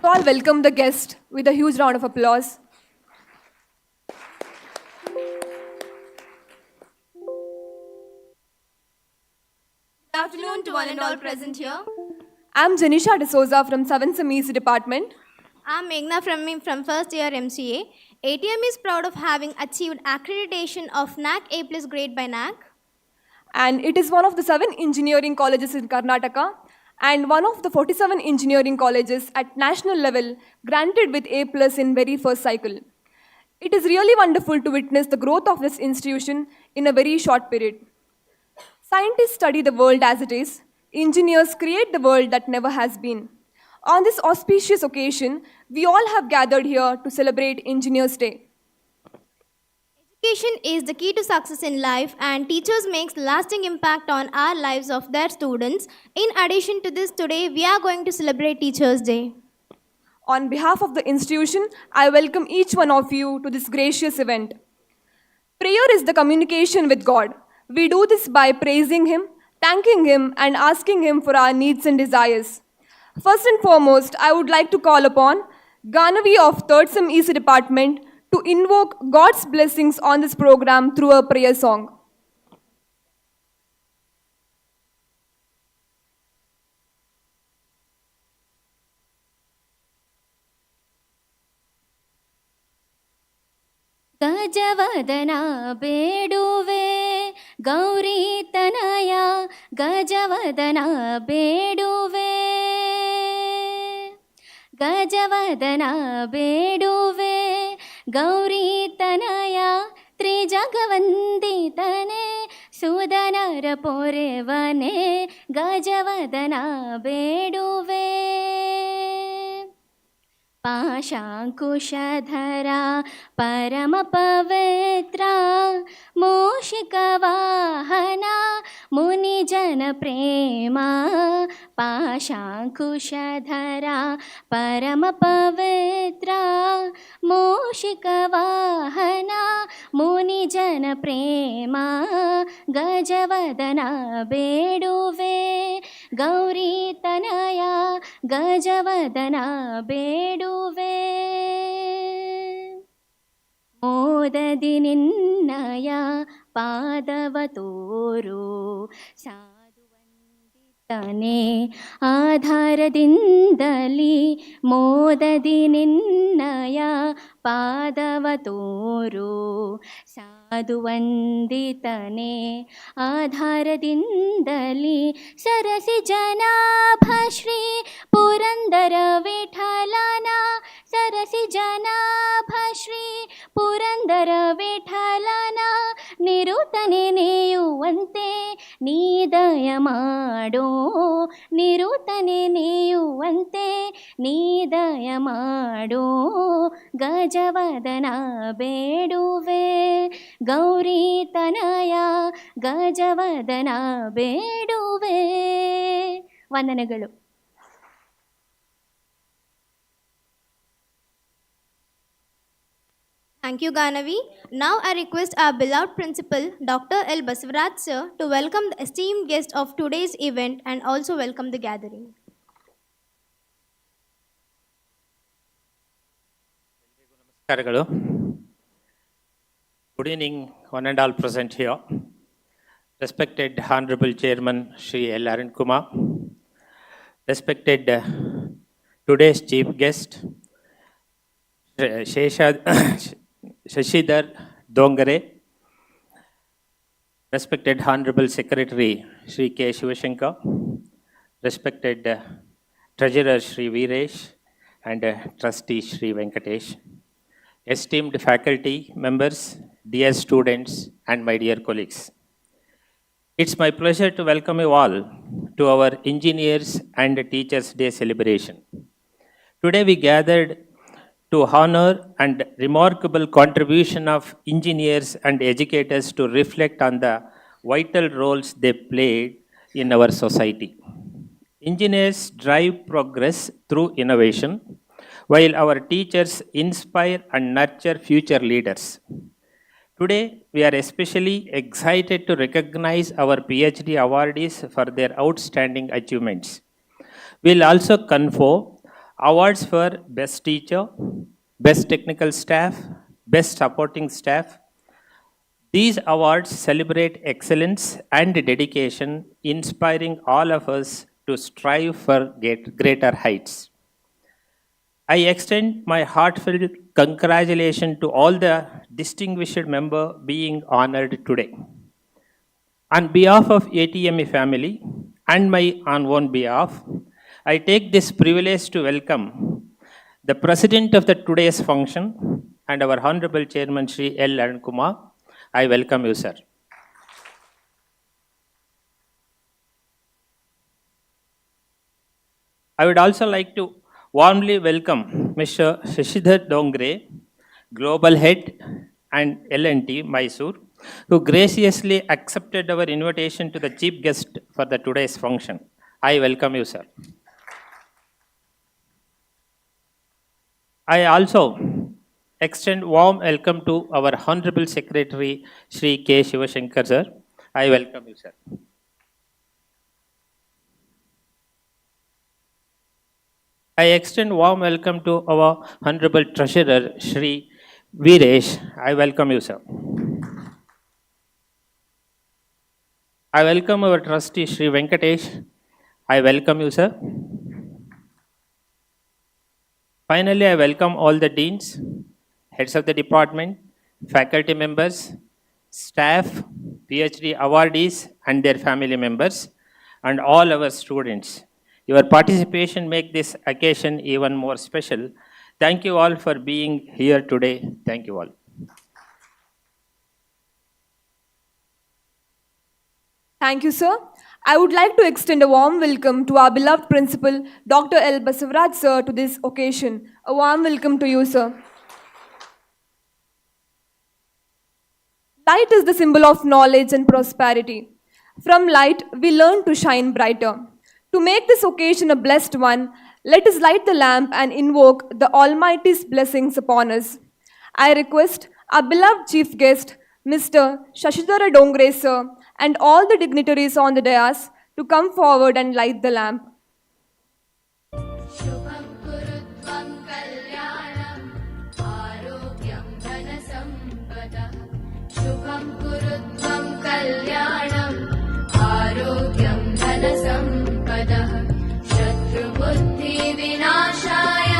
all welcome the guest with a huge round of applause. Good afternoon to one and all present here. I'm Janisha D'Souza from 7th Sem Department. I'm Meghna from first year MCA. ATM is proud of having achieved accreditation of NAC A plus grade by NAC. And it is one of the 7 engineering colleges in Karnataka and one of the 47 engineering colleges at national level granted with A plus in very first cycle. It is really wonderful to witness the growth of this institution in a very short period. Scientists study the world as it is. Engineers create the world that never has been. On this auspicious occasion, we all have gathered here to celebrate Engineers' Day. Education is the key to success in life and teachers makes lasting impact on our lives of their students. In addition to this, today we are going to celebrate Teachers' Day. On behalf of the institution, I welcome each one of you to this gracious event. Prayer is the communication with God. We do this by praising Him, thanking Him, and asking Him for our needs and desires. First and foremost, I would like to call upon Ganavi of 3rd Sem EC Department to invoke God's blessings on this program through a prayer song. ಗಜವದನ ಬೇಡುವೆ ಗೌರಿ ತನಯ ಗಜವದನ ಬೇಡುವೆ ಗಜವದನ ಬೇಡುವೆ ಗೌರಿ ತನಯ ತ್ರಿಜಗವಂದಿತನೆ ಸುದನರ ಪೊರೆವನೆ ಗಜವದನ ಬೇಡುವೆ पाशाङ्कुशधरा परमपवित्रा मूषिकवाहना मुनिजनप्रेमा पाशाङ्कुशधरा परमपवित्रा मूषिकवाहना मुनिजनप्रेमा गजवदना ಬೇಡುವೆ ಗೌರಿ ತನಯ ಗಜವದನ ಬೇಡುವೆ ಮೋದದಿ ನಿನ್ನಯ ಪಾದವ ತೋರು ಸಾಧುವಂದಿತನೆ ಆಧಾರದಿಂದಲಿ ಮೋದದಿ ನಿನ್ನಯ ಪಾದವ ತೋರು ಸಾಧುವಂದಿತನೆ ಆಧಾರದಿಂದಲಿ ಸರಸಿ ಜನಾಭ ಶ್ರೀ ಪುರಂದರ ವಿಠಲನ ಸರಸಿ ಜನಾಭ ಶ್ರೀ ಪುರಂದರ ವಿಠಲನ ನಿರುತನೆ ನೇಯುವಂತೆ ನೀ ದಯ ಮಾಡೋ ನಿರುತನೆ ನೇಯುವಂತೆ ನೀ ದಯ ಮಾಡೋ ಗಜವದನ ಬೇಡುವೆ ಗೌರಿ ತನಯ ಗಜವದನ ಬೇಡುವೆ ವಂದನೆಗಳು. Thank you, Ganavi. Now I request our beloved principal, Dr. L. Basavaraj sir, to welcome the esteemed guest of today's event and also welcome the gathering. ನಮಸ್ಕಾರಗಳು. Good evening, one and all present here. Respected Honorable Chairman Shri L. Arun Kumar, respected today's chief guest Shashidhar Dongare, respected Honorable Secretary Shri K. Shivashankar, respected Treasurer Shri Veeresh and Trustee Shri Venkatesh, esteemed faculty members, dear students and my dear colleagues. It's my pleasure to welcome you all to our Engineers and Teachers Day celebration. Today we gathered to honor and remarkable contribution of engineers and educators to reflect on the vital roles they played in our society. Engineers drive progress through innovation, while our teachers inspire and nurture future leaders. Today, we are especially excited to recognize our PhD awardees for their outstanding achievements. We'll also confer Awards for Best Teacher, Best Technical Staff, Best Supporting Staff. These awards celebrate excellence and dedication, inspiring all of us to strive for greater heights. I extend my heartfelt congratulations to all the distinguished members being honored today. On behalf of ATME family and my own behalf, I take this privilege to welcome the President of the today's function and our Honorable Chairman Shri L. Arun Kumar. I welcome you, sir. I would also like to warmly welcome Mr. Shashidhar Dongre, Global Head and L&T Mysore, who graciously accepted our invitation to the chief guest for the today's function. I welcome you, sir. I also extend warm welcome to our Honorable Secretary, Shri K. Shivashankar, sir. I welcome you, sir. I extend warm welcome to our Honorable Treasurer, Shri Veeresh. I welcome you, sir. I welcome our Trustee, Shri Venkatesh. I welcome you, sir. Finally, I welcome all the deans, heads of the department, faculty members, staff, PhD awardees, and their family members, and all our students. Your participation makes this occasion even more special. Thank you all for being here today. Thank you all. Thank you, sir. I would like to extend a warm welcome to our beloved principal, Dr. L. Basavaraj, sir, to this occasion. A warm welcome to you, sir. Light is the symbol of knowledge and prosperity. From light, we learn to shine brighter. To make this occasion a blessed one, let us light the lamp and invoke the Almighty's blessings upon us. I request our beloved chief guest, Mr. Shashidhar Dongre, sir, and all the dignitaries on the dais to come forward and light the lamp. शत्रुबुद्धिविनाशाय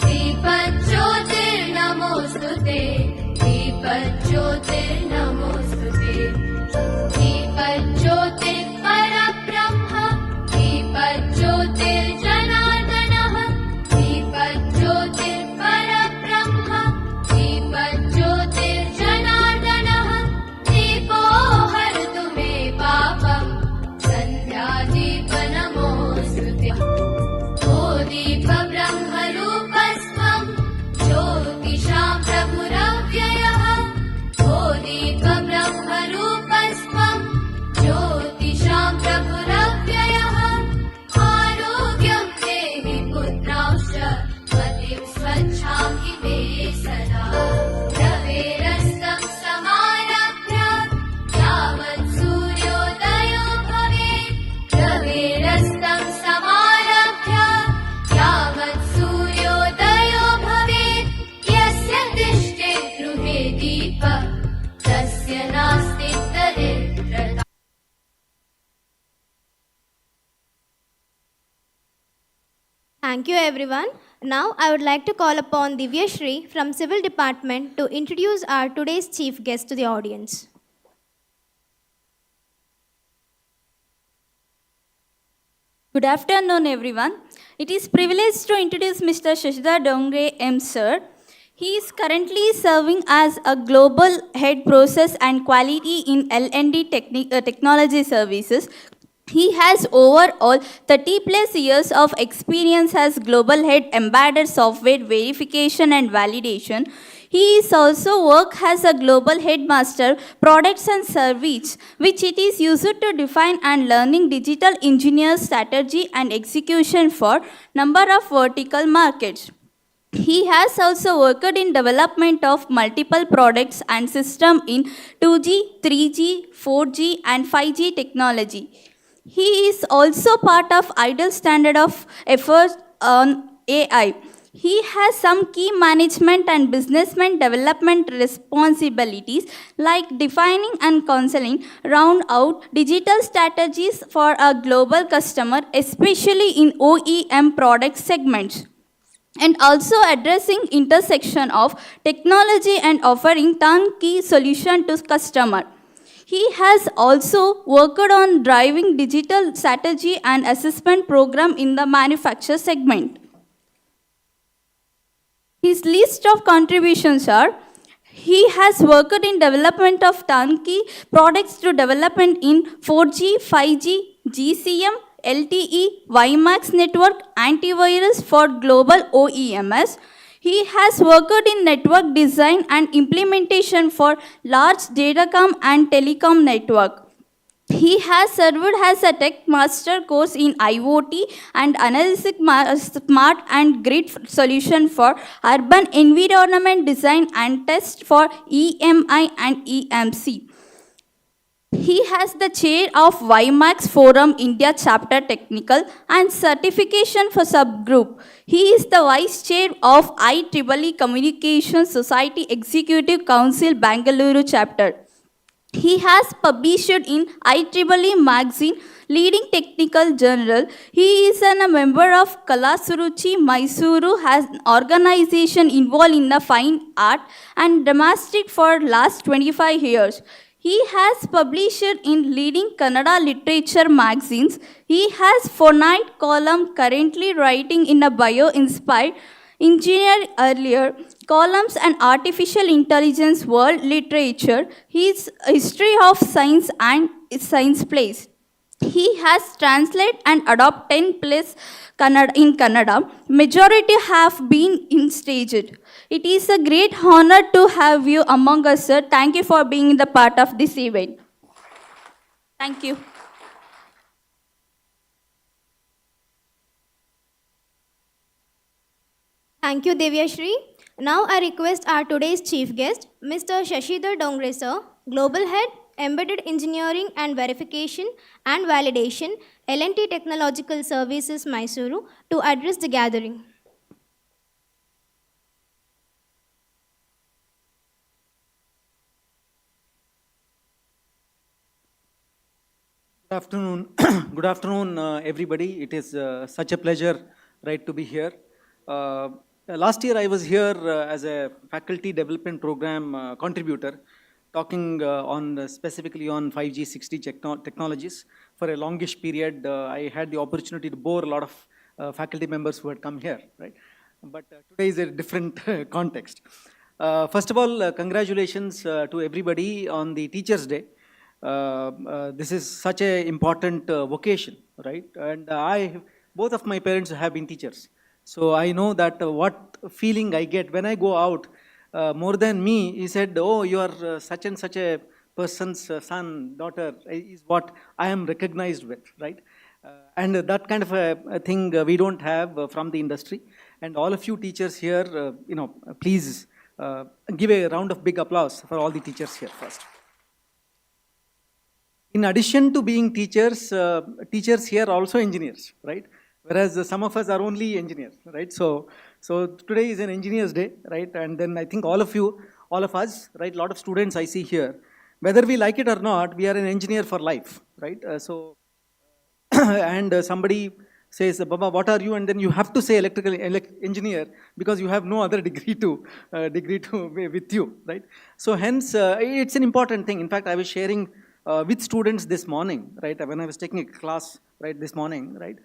दीपज्योतिर्नमोऽस्तुते दीपज्योतिर्नमोऽस्तुते दीपज्योतिर्परब्रह्म दीपज्योतिर्जनार्दनः दीपज्योतिर्परब्रह्म दीपज्योतिर्जनार्दनः दीपो हरतु मे पापम् सन्ध्यादीपनमोऽस्तुते ओ दीपब्रह्मरूपस्त्वं ज्योतिषां प्रभुरव्ययः ओ दीपब्रह्मरूपस्त्वं ज्योतिषां प्रभुरव्ययः आरोग्यं देहि पुत्रांश्च मतिं स्वच्छां हि मे सदा रवेरस्तं समारभ्य यावत् सूर्योदयो भवेत् रवेरस्तं समारभ्य यावत् सूर्योदयो भवेत् यस्य तिष्ठेत् गृहे दीपः तस्य नास्ति दरिद्रता. Thank you, everyone. Now, I would like to call upon Divya Shri from Civil Department to introduce our today's chief guest to the audience. Good afternoon, everyone. It is privilege to introduce Mr. Shashidhar Dongre M. Sir. He is currently serving as a global head process and quality in L&D technology services. He has overall 30 plus years of experience as global head embedded software verification and validation. He is also work as a global headmaster products and service, which it is used to define and learning digital engineer strategy and execution for number of vertical markets. He has also worked in development of multiple products and system in 2G, 3G, 4G and 5G technology. He is also part of IDLE standard of effort on AI. He has some key management and businessman development responsibilities like defining and counseling round out digital strategies for a global customer, especially in OEM product segments, and also addressing intersection of technology and offering turnkey solution to customer. He has also worked on driving digital strategy and assessment program in the manufacture segment. His list of contributions are: he has worked in development of turnkey products to development in 4G, 5G, GCM, LTE, WiMAX network, antivirus for global OEMs. He has worked in network design and implementation for large datacom and telecom network. He has served as a tech master course in IoT and analytic smart and grid solution for urban environment design and test for EMI and EMC. He has the chair of WiMAX Forum India Chapter Technical and certification for subgroup. He is the vice chair of IEEE Communications Society Executive Council Bangalore Chapter. He has published in IEEE magazine, leading technical journal. He is a member of Kalasuruchi Mysuru, has an organization involved in the fine art and dramatic for last 25 years. He has published in leading Kannada literature magazines. He has Phonite column currently writing in a bio-inspired engineer earlier, columns and artificial intelligence world literature, his history of science and science plays. He has translated and adopted 10 plays in Kannada. Majority have been in staged. It is a great honor to have you among us, sir. Thank you for being the part of this event. Thank you. Thank you, Devyashri. Now I request our today's chief guest, Mr. Shashidhar Dongre sir, Global Head, Embedded Engineering and Verification and Validation, L&T Technological Services, Mysuru, to address the gathering. Good afternoon. Good afternoon, everybody. It is such a pleasure, right, to be here. Last year I was here as a faculty development program contributor, talking specifically on 5G, 6G technologies. For a longish period, I had the opportunity to bore a lot of faculty members who had come here, right? But today is a different context. First of all, congratulations to everybody on the Teachers' Day. This is such an important vocation, right? And both of my parents have been teachers. So I know that what feeling I get when I go out, more than me, he said, oh, you are such and such a person's son, daughter, is what I am recognized with, right? And that kind of a thing we don't have from the industry. And all of you teachers here, please give a round of big applause for all the teachers here first. In addition to being teachers, teachers here are also engineers, right? Whereas some of us are only engineers, right? So today is an engineer's day, right? And then I think all of us, right? A lot of students I see here, whether we like it or not, we are an engineer for life, right? And somebody says, Baba, what are you? And then you have to say electrical engineer because you have no other degree to with you, right? So hence, it's an important thing. In fact, I was sharing with students this morning, right? When I was taking a class, right, this morning, right?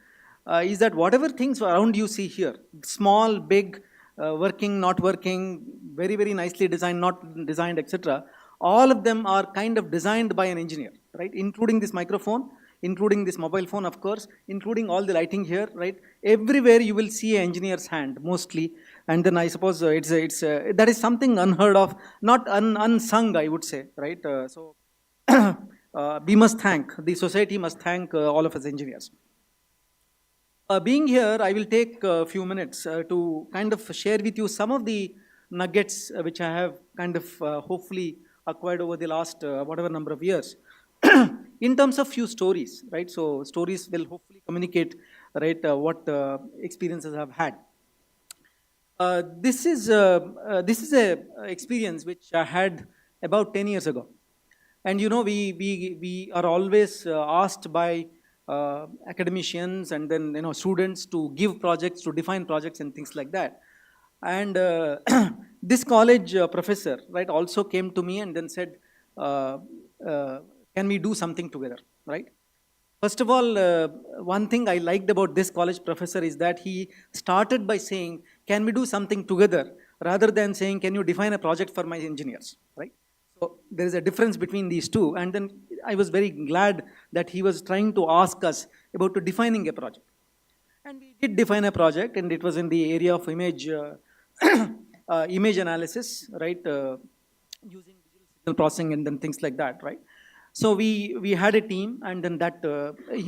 Is that whatever things around you see here, small, big, working, not working, very, very nicely designed, not designed, etc., all of them are kind of designed by an engineer, right? Including this microphone, including this mobile phone, of course, including all the lighting here, right? Everywhere you will see an engineer's hand, mostly. And then I suppose that is something unheard of, not unsung, I would say, right? We must thank, the society must thank all of us engineers. Being here, I will take a few minutes to kind of share with you some of the nuggets which I have kind of hopefully acquired over the last whatever number of years. In terms of few stories, right? So stories will hopefully communicate, right, what experiences I've had. This is a experience which I had about 10 years ago. And you know, we are always asked by academicians and then, you know, students to give projects, to define projects and things like that. And this college professor, right, also came to me and then said, uh, can we do something together, right? First of all, one thing I liked about this college professor is that he started by saying, can we do something together, rather than saying, can you define a project for my engineers, right? So there is a difference between these two. And then I was very glad that he was trying to ask us about defining a project. And we did define a project, and it was in the area of image, image analysis, right? Using digital signal processing and then things like that, right? So we had a team, and then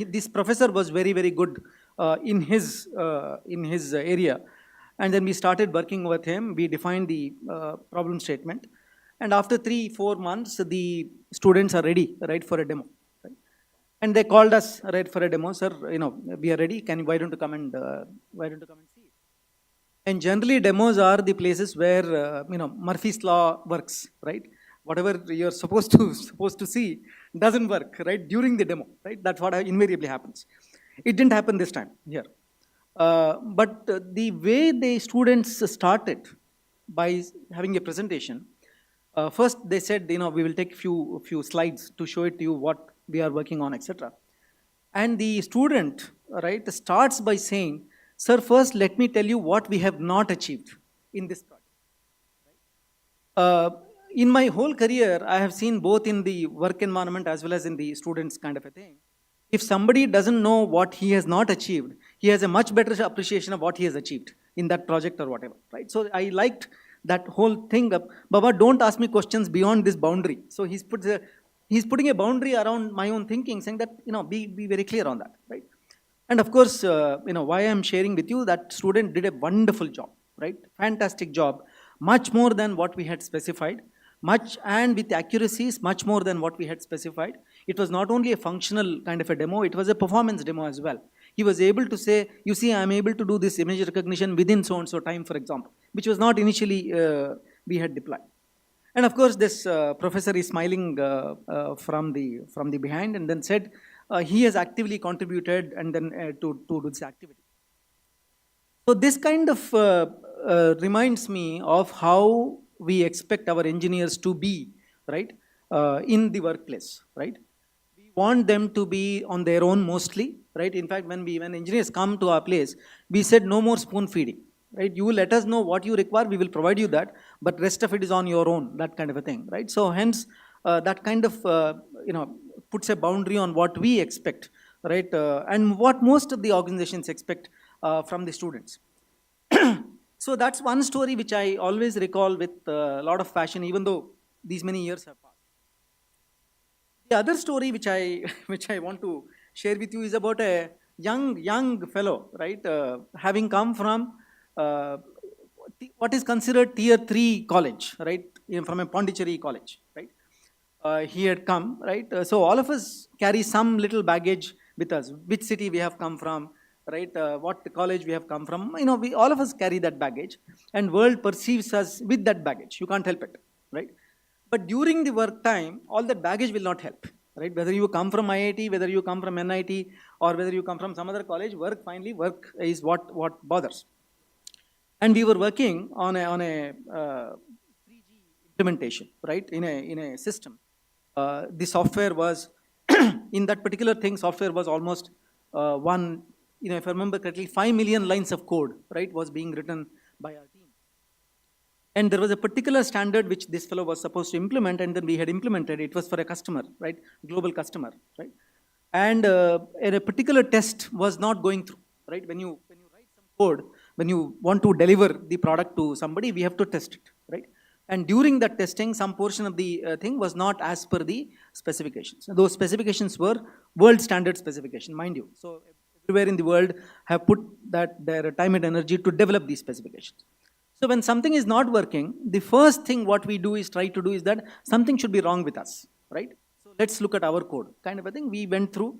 this professor was very good in his area, and then we started working with him. We defined the problem statement, and after 3-4 months, the students are ready, right, for a demo. Right? And they called us, right, for a demo. Sir, you know, we are ready. Why don't you come and see it? And generally, demos are the places where you know, Murphy's law works, right? Whatever you're supposed to see doesn't work, right, during the demo, right? That's what invariably happens. It didn't happen this time here. But the way the students started by having a presentation, first they said, you know, we will take few slides to show it to you what we are working on, etc. And the student, right, starts by saying, sir, first let me tell you what we have not achieved in this project. In my whole career, I have seen both in the work environment as well as in the students kind of a thing. If somebody doesn't know what he has not achieved, he has a much better appreciation of what he has achieved in that project or whatever, right? So I liked that whole thing of, Baba, don't ask me questions beyond this boundary. So he's putting a boundary around my own thinking, saying that, you know, be very clear on that, right? And of course, you know, why I'm sharing with you, that student did a wonderful job, right? Fantastic job, much more than what we had specified. Much, and with accuracies, much more than what we had specified. It was not only a functional kind of a demo, it was a performance demo as well. He was able to say, you see, I'm able to do this image recognition within so-and-so time, for example, which was not initially we had deployed. And of course, this professor is smiling from the behind, and then said, he has actively contributed and then to do this activity. So this kind of reminds me of how we expect our engineers to be, right, in the workplace, right? We want them to be on their own mostly, right? In fact, when engineers come to our place, we said no more spoon feeding, right? You let us know what you require, we will provide you that, but rest of it is on your own, that kind of a thing, right? So hence, that kind of, you know, puts a boundary on what we expect, right? And what most of the organizations expect from the students. So that's one story which I always recall with a lot of passion, even though these many years have passed. The other story which I want to share with you is about a young fellow, right, having come from what is considered tier 3 college, right, from a Pondicherry college, right. He had come, right. So all of us carry some little baggage with us, which city we have come from, right, what college we have come from, you know, we all of us carry that baggage, and world perceives us with that baggage. You can't help it, right? But during the work time, all that baggage will not help, right? Whether you come from IIT, whether you come from NIT, or whether you come from some other college, work is what bothers. And we were working on a 3G implementation, right, in a system. The software was in that particular thing, software was almost one, you know, if I remember correctly, 5 million lines of code, right, was being written by our team. And there was a particular standard which this fellow was supposed to implement, and then we had implemented. It was for a customer, right, global customer, right. And a particular test was not going through, right. When you write some code, when you want to deliver the product to somebody, we have to test it, right. And during that testing, some portion of the thing was not as per the specifications. Those specifications were world standard specification, mind you. So everywhere in the world have put that their time and energy to develop these specifications. So when something is not working, the first thing what we do is try to do is that something should be wrong with us, right? So let's look at our code, kind of a thing. We went through.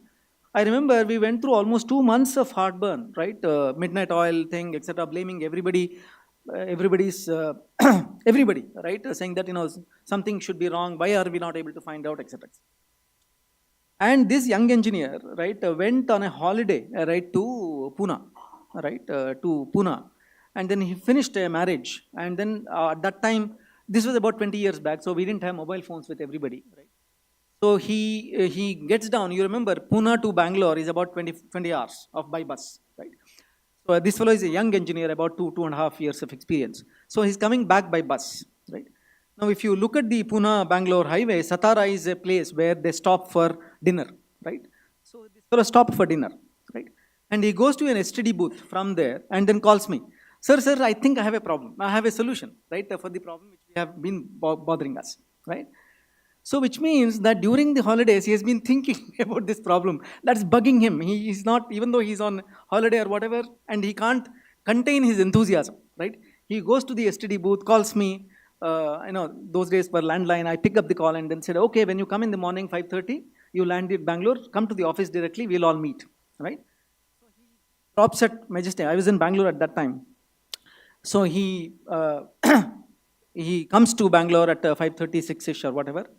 I remember we went through almost 2 months of heartburn, right? Midnight oil thing, etc., blaming everybody. everybody's, everybody, right, saying that, something should be wrong, why are we not able to find out, etc. And this young engineer, right, went on a holiday, right, to Pune, right, to Pune. And then he finished a marriage. And then at that time, this was about 20 years back, so we didn't have mobile phones with everybody, right? So he gets down. You remember, Pune to Bangalore is about 20 hours by bus, right? So this fellow is a young engineer, about 2.5 years of experience. So he's coming back by bus, right? Now, if you look at the Pune-Bangalore highway, Satara is a place where they stop for dinner, right? So this fellow stopped for dinner, right? And he goes to an STD booth from there and then calls me. Sir, I think I have a problem. I have a solution, right, for the problem which we have been bothering us, right? So which means that during the holidays, he has been thinking about this problem that's bugging him. He is not, even though he's on holiday or whatever, and he can't contain his enthusiasm, right? He goes to the STD booth, calls me, those days per landline, I pick up the call and then said, okay, when you come in the morning, 5:30, you land in Bangalore, come to the office directly, we'll all meet, right? So he drops at Majestic. I was in Bangalore at that time. So he he comes to Bangalore at 5:30, 6-ish or whatever.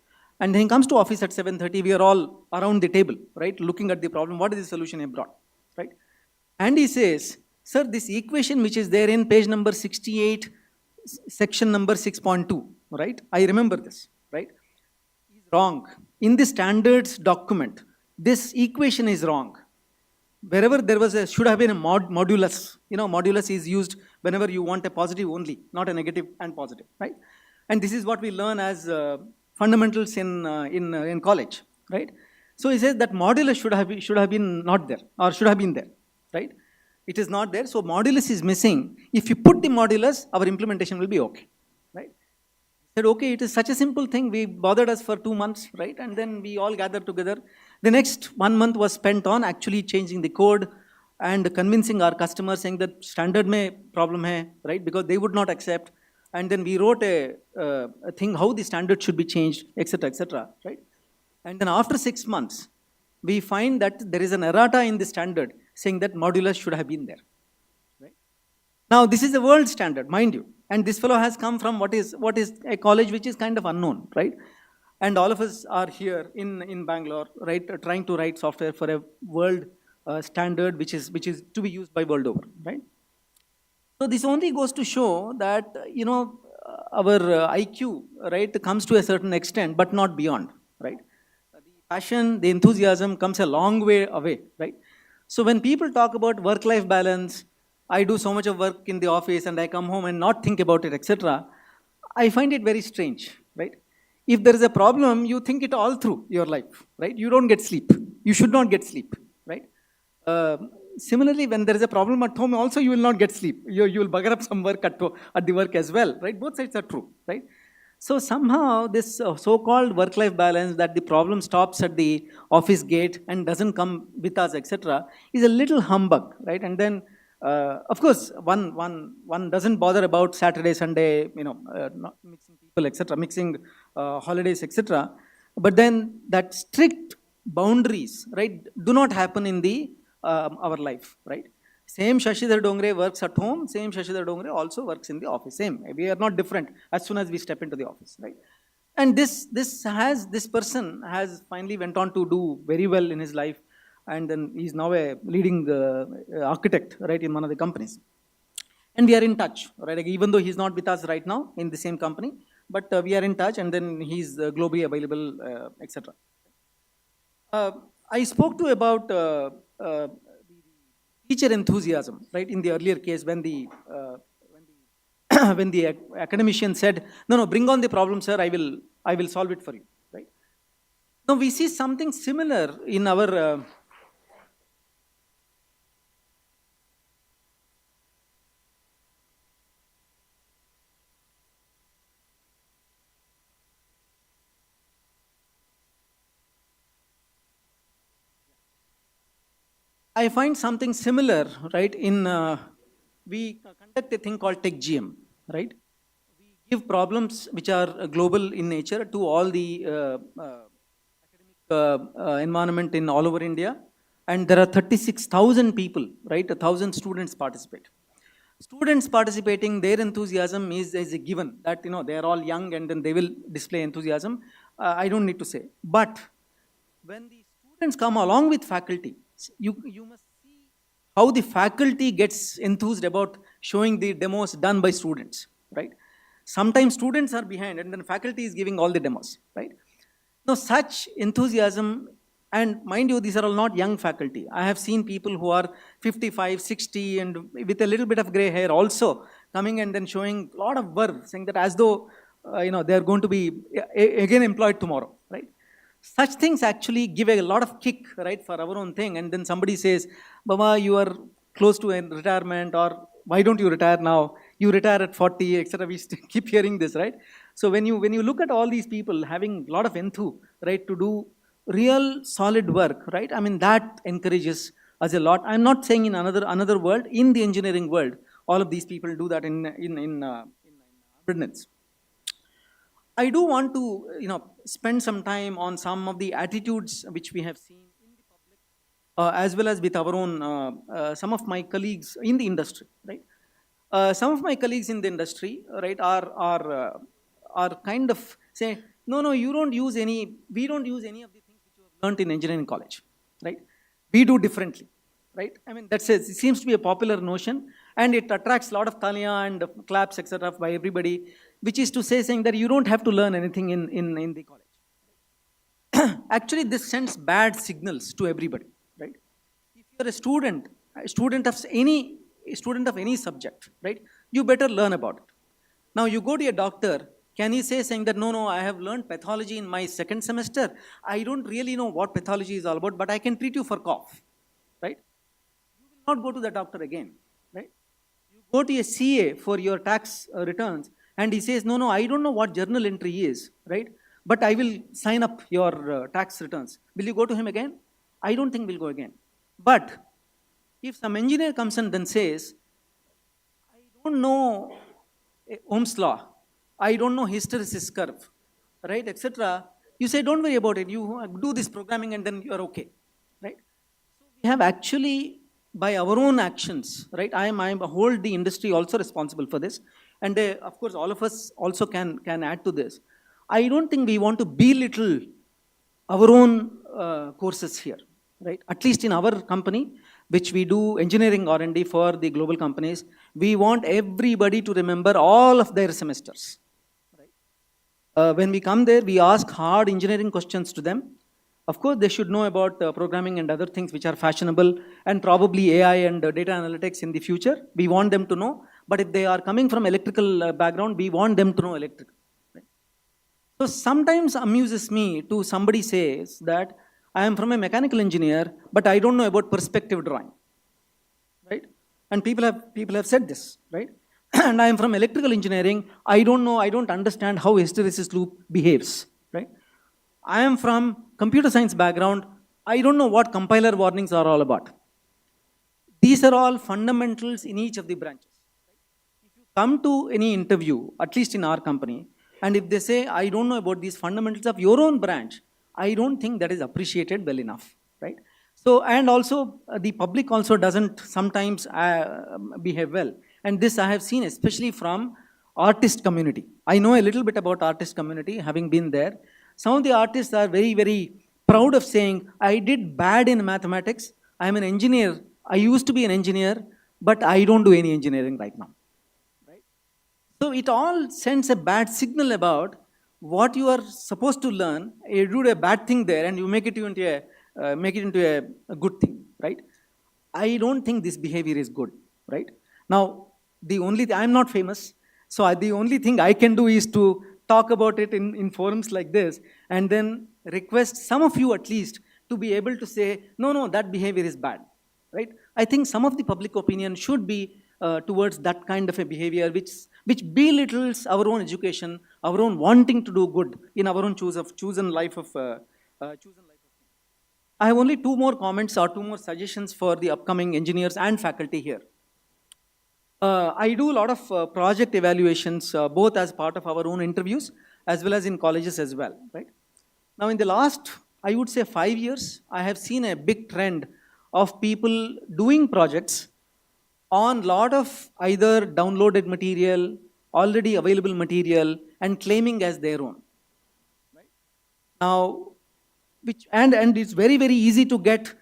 And then he comes to office at 7:30. We are all around the table, right, looking at the problem. What is the solution he brought, right? And he says, sir, this equation which is there in page number 68, section number 6.2, right? I remember this, right? Is wrong. In the standards document, this equation is wrong. Wherever there was should have been a modulus. Modulus is used whenever you want a positive only, not a negative and positive, right? And this is what we learn as fundamentals in college, right? So he says that modulus should have been not there, or should have been there, right? It is not there, so modulus is missing. If you put the modulus, our implementation will be okay, right? He said, okay, it is such a simple thing. We bothered us for 2 months, right? And then we all gathered together. The next 1 month was spent on actually changing the code and convincing our customers, saying that standard mein problem hai, right? Because they would not accept. And then we wrote a thing how the standard should be changed, etc., right? And then after 6 months, we find that there is an errata in the standard saying that modulus should have been there, right? Now, this is a world standard, mind you. And this fellow has come from what is a college which is kind of unknown, right? And all of us are here in Bangalore, right, trying to write software for a world standard which is to be used by world over, right? So this only goes to show that, our IQ, right, comes to a certain extent, but not beyond, right? The passion, the enthusiasm comes a long way away, right? So when people talk about work-life balance, I do so much of work in the office and I come home and not think about it, etc., I find it very strange, right? If there is a problem, you think it all through your life, right? You don't get sleep. You should not get sleep, right? Similarly, when there is a problem at home, also you will not get sleep. You will bugger up some work at the work as well, right? Both sides are true, right? So somehow this so-called work-life balance, that the problem stops at the office gate and doesn't come with us, etc., is a little humbug, right? And then, of course, one doesn't bother about Saturday, Sunday, not mixing people, etc., mixing holidays, etc. But then that strict boundaries, right, do not happen in the our life, right? Same Shashidhar Dongre works at home, same Shashidhar Dongre also works in the office. Same. We are not different as soon as we step into the office, right? And this person has finally went on to do very well in his life, and then he's now a leading architect, right, in one of the companies. And we are in touch, right? Like, even though he's not with us right now in the same company, but we are in touch, and then he's globally available, etc. I spoke to about teacher enthusiasm, right? In the earlier case, when the when the academician said, "No, bring on the problem, sir. I will solve it for you." Right? Now we see something similar in our. I find something similar, right, in, we conduct a thing called Tech GM, right? We give problems which are global in nature to all the academic environment in all over India. And there are 36,000 people, right? 1,000 students participate. Students participating, their enthusiasm is a given that, they are all young and then they will display enthusiasm. I don't need to say. But when the students come along with faculty, you must see how the faculty gets enthused about showing the demos done by students, right? Sometimes students are behind and then faculty is giving all the demos, right? Now, such enthusiasm, and mind you, these are all not young faculty. I have seen people who are 55, 60, and with a little bit of gray hair also coming and then showing a lot of verve, saying that as though, they are going to be again employed tomorrow, right? Such things actually give a lot of kick, right, for our own thing. And then somebody says, Baba, you are close to a retirement, or why don't you retire now? You retire at 40, etc. We keep hearing this, right? So when you look at all these people having a lot of enthu, right, to do real solid work, right? I mean, that encourages us a lot. I'm not saying in another world, in the engineering world, all of these people do that in abundance. I do want to, spend some time on some of the attitudes which we have seen in the public, as well as with our own, some of my colleagues in the industry, right? Some of my colleagues in the industry, right, are kind of saying, no, we don't use any of the things which you have learned in engineering college, right? We do differently, right? I mean, it seems to be a popular notion, and it attracts a lot of talia and claps, etc. by everybody, which is to say, saying that you don't have to learn anything in the college. Actually, this sends bad signals to everybody, right? If you're a student of any subject, right, you better learn about it. Now, you go to a doctor, can he say, saying that, no, I have learned pathology in my second semester. I don't really know what pathology is all about, but I can treat you for cough, right? You will not go to the doctor again, right? You go to a CA for your tax returns, and he says, no, I don't know what journal entry is, right? But I will sign up your tax returns. Will you go to him again? I don't think we'll go again. But if some engineer comes and then says, I don't know Ohm's law, I don't know hysteresis curve, right, etc., you say, don't worry about it. You do this programming and then you are okay, right? So we have actually, by our own actions, right, I hold the industry also responsible for this. And of course, all of us also can add to this. I don't think we want to belittle our own courses here, right? At least in our company, which we do engineering R&D for the global companies, we want everybody to remember all of their semesters. Right? When we come there, we ask hard engineering questions to them. Of course, they should know about programming and other things which are fashionable, and probably AI and data analytics in the future. We want them to know. But if they are coming from electrical background, we want them to know electrical. Right? So sometimes amuses me to somebody says that I am from a mechanical engineer, but I don't know about perspective drawing, right? And people have said this, right? And I am from electrical engineering. I don't understand how hysteresis loop behaves, right? I am from computer science background. I don't know what compiler warnings are all about. These are all fundamentals in each of the branches. If you come to any interview, at least in our company, and if they say, I don't know about these fundamentals of your own branch, I don't think that is appreciated well enough, right? So, and also the public also doesn't sometimes behave well. And this I have seen especially from artist community. I know a little bit about artist community, having been there. Some of the artists are very, very proud of saying, I did bad in mathematics. I am an engineer. I used to be an engineer, but I don't do any engineering right now, right? So it all sends a bad signal about what you are supposed to learn. You do a bad thing there and you make it into a good thing, right? I don't think this behavior is good, right? Now, I'm not famous, so the only thing I can do is to talk about it in forums like this, and then request some of you at least to be able to say, no, that behavior is bad, right? I think some of the public opinion should be towards that kind of a behavior which belittles our own education, our own wanting to do good in our own chosen life of. I have only two more comments or two more suggestions for the upcoming engineers and faculty here. I do a lot of project evaluations, both as part of our own interviews as well as in colleges as well, right? Now, in the last, I would say 5 years, I have seen a big trend of people doing projects on lot of either downloaded material, already available material, and claiming as their own. Now, and it's very, very easy to get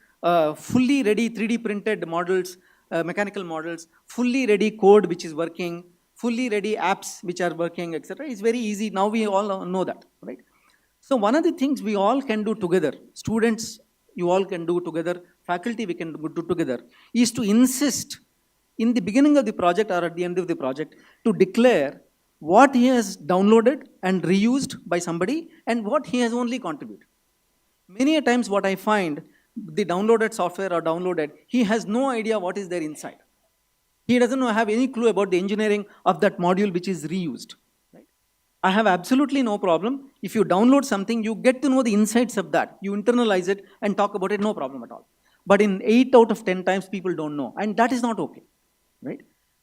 fully ready 3D printed models, mechanical models, fully ready code which is working, fully ready apps which are working, etc. It's very easy. Now we all know that, right? So one of the things we all can do together, students, you all can do together, faculty we can do together, is to insist in the beginning of the project or at the end of the project to declare what he has downloaded and reused by somebody and what he has only contributed. Many a times what I find, the downloaded software or downloaded, he has no idea what is there inside. He doesn't have any clue about the engineering of that module which is reused. Right? I have absolutely no problem. If you download something, you get to know the insights of that. You internalize it and talk about it, no problem at all. But in 8 out of 10 times, people don't know. And that is not okay. Right?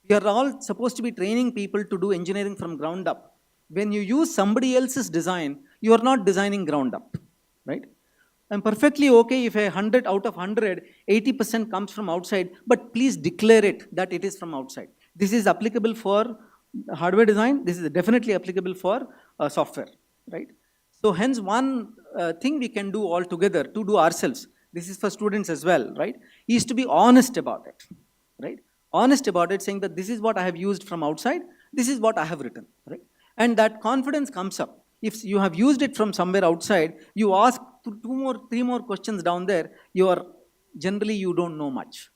We are all supposed to be training people to do engineering from ground up. When you use somebody else's design, you are not designing ground up. Right? I'm perfectly okay if 100 out of 100, 80% comes from outside, but please declare it that it is from outside. This is applicable for hardware design. This is definitely applicable for software, right? So hence one thing we can do all together to do ourselves, this is for students as well, right, is to be honest about it, right? Honest about it, saying that this is what I have used from outside, this is what I have written, right? And that confidence comes up. If you have used it from somewhere outside, you ask 3 more questions down there, generally you don't know much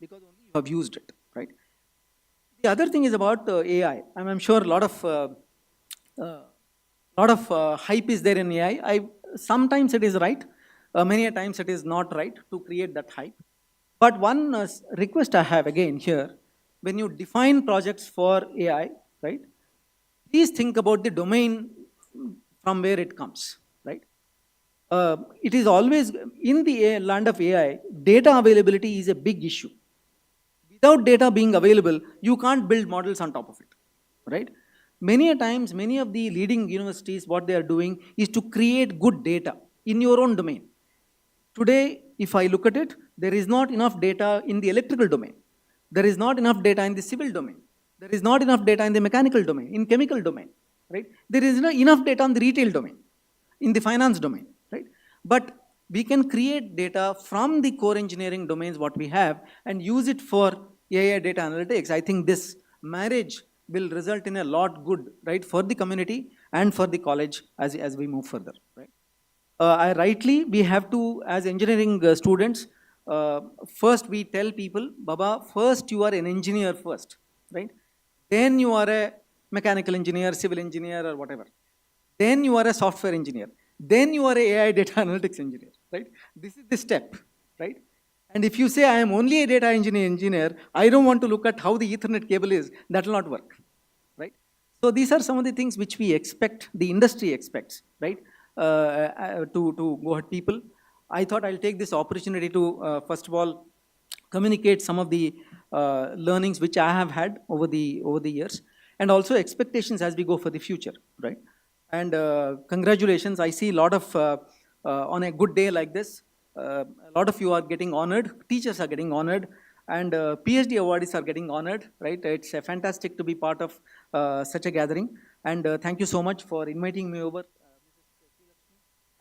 because only you have used it, right? The other thing is about AI. I'm sure a lot of hype is there in AI. Sometimes it is right, many a times it is not right to create that hype. But one request I have again here, when you define projects for AI, right, please think about the domain from where it comes, right? It is always, in the land of AI, data availability is a big issue. Without data being available, you can't build models on top of it, right? Many a times, many of the leading universities, what they are doing is to create good data in your own domain. Today, if I look at it, there is not enough data in the electrical domain. There is not enough data in the civil domain. There is not enough data in the mechanical domain, in chemical domain, right? There is not enough data on the retail domain, in the finance domain, right? But we can create data from the core engineering domains what we have and use it for AI data analytics. I think this marriage will result in a lot good, right, for the community and for the college as we move further, right? We have to, as engineering students, first we tell people, Baba, first you are an engineer first, right? Then you are a mechanical engineer, civil engineer, or whatever. Then you are a software engineer. Then you are a AI data analytics engineer, right? This is the step, right? And if you say, I am only a data engineer, I don't want to look at how the Ethernet cable is, that will not work, right? So these are some of the things which we expect, the industry expects, right? To go ahead people. I thought I'll take this opportunity to, first of all, communicate some of the learnings which I have had over the years, and also expectations as we go for the future, right? And congratulations, I see a lot of, on a good day like this, a lot of you are getting honored, teachers are getting honored, and PhD awardees are getting honored, right? It's fantastic to be part of such a gathering, and thank you so much for inviting me over,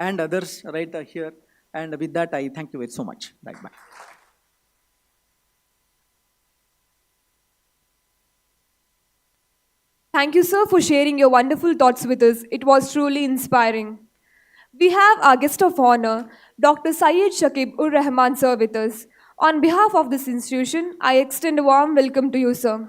and others right here, and with that, I thank you so much. Bye. Thank you, sir, for sharing your wonderful thoughts with us. It was truly inspiring. We have our guest of honor, Dr. Syed Shakib ur Rahman, sir, with us. On behalf of this institution, I extend a warm welcome to you, sir.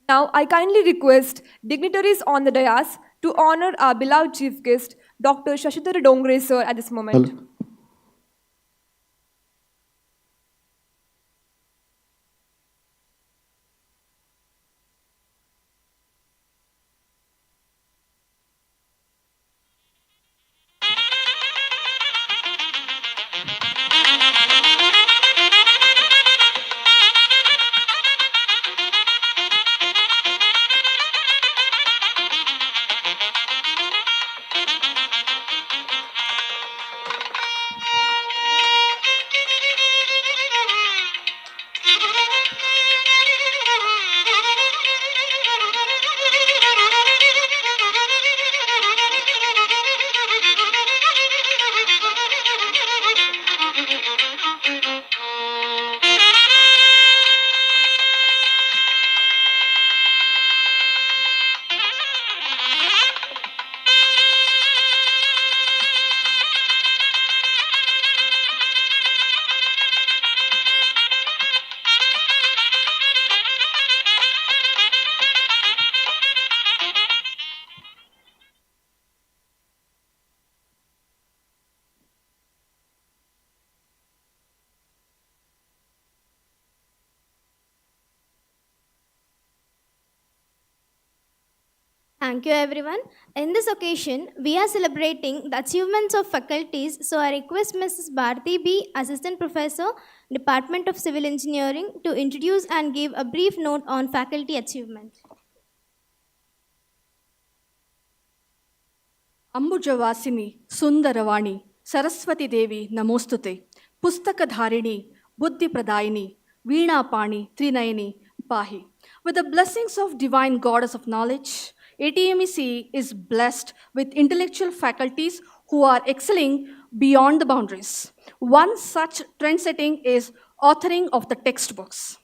Now, I kindly request dignitaries on the dais to honor our beloved chief guest, Dr. Shashidhar Dongre, sir, at this moment. Hello. Thank you, everyone. In this occasion, we are celebrating the achievements of faculties. So, I request Mrs. Bharti B., Assistant Professor, Department of Civil Engineering, to introduce and give a brief note on faculty achievement. अंबुजवासिनी सुंदरवाणी Saraswati देवी नमोस्तुते पुस्तकधारिणी बुद्धिप्रदायिनी वीणापाणि त्रिनयनी पाहि. With the blessings of divine goddess of knowledge, ATMEC is blessed with intellectual faculties who are excelling beyond the boundaries. One such trendsetting is authoring of the textbooks.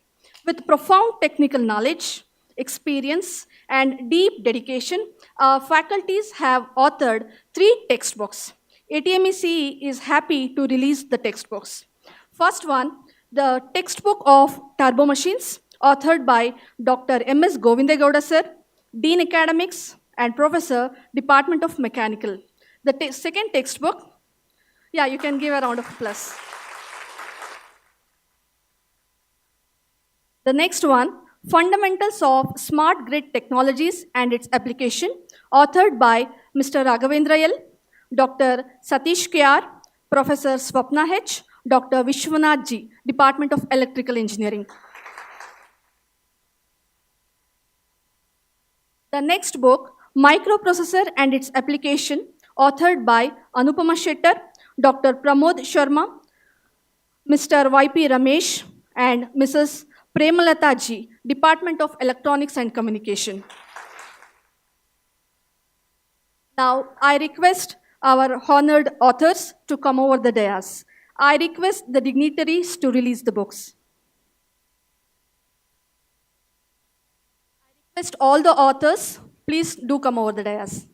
With profound technical knowledge, experience, and deep dedication, our faculties have authored 3 textbooks. ATMEC is happy to release the textbooks. First one, the textbook of turbo machines, authored by Dr. M.S. Govindegowda sir, Dean Academics, and Professor, Department of Mechanical. The second textbook, yeah, you can give a round of applause. The next one, Fundamentals of Smart Grid Technologies and its Application, authored by Mr. Raghavendra L., Dr. Satish Kyar, Professor Swapna H., Dr. Vishwanath G., Department of Electrical Engineering. The next book, Microprocessor and its Application, authored by Anupama Shettar, Dr. Pramod Sharma, Mr. Y.P. Ramesh, and Mrs. Premalata Ji, Department of Electronics and Communication. Now, I request our honored authors to come over the dais. I request the dignitaries to release the books. I request all the authors, please do come over the dais.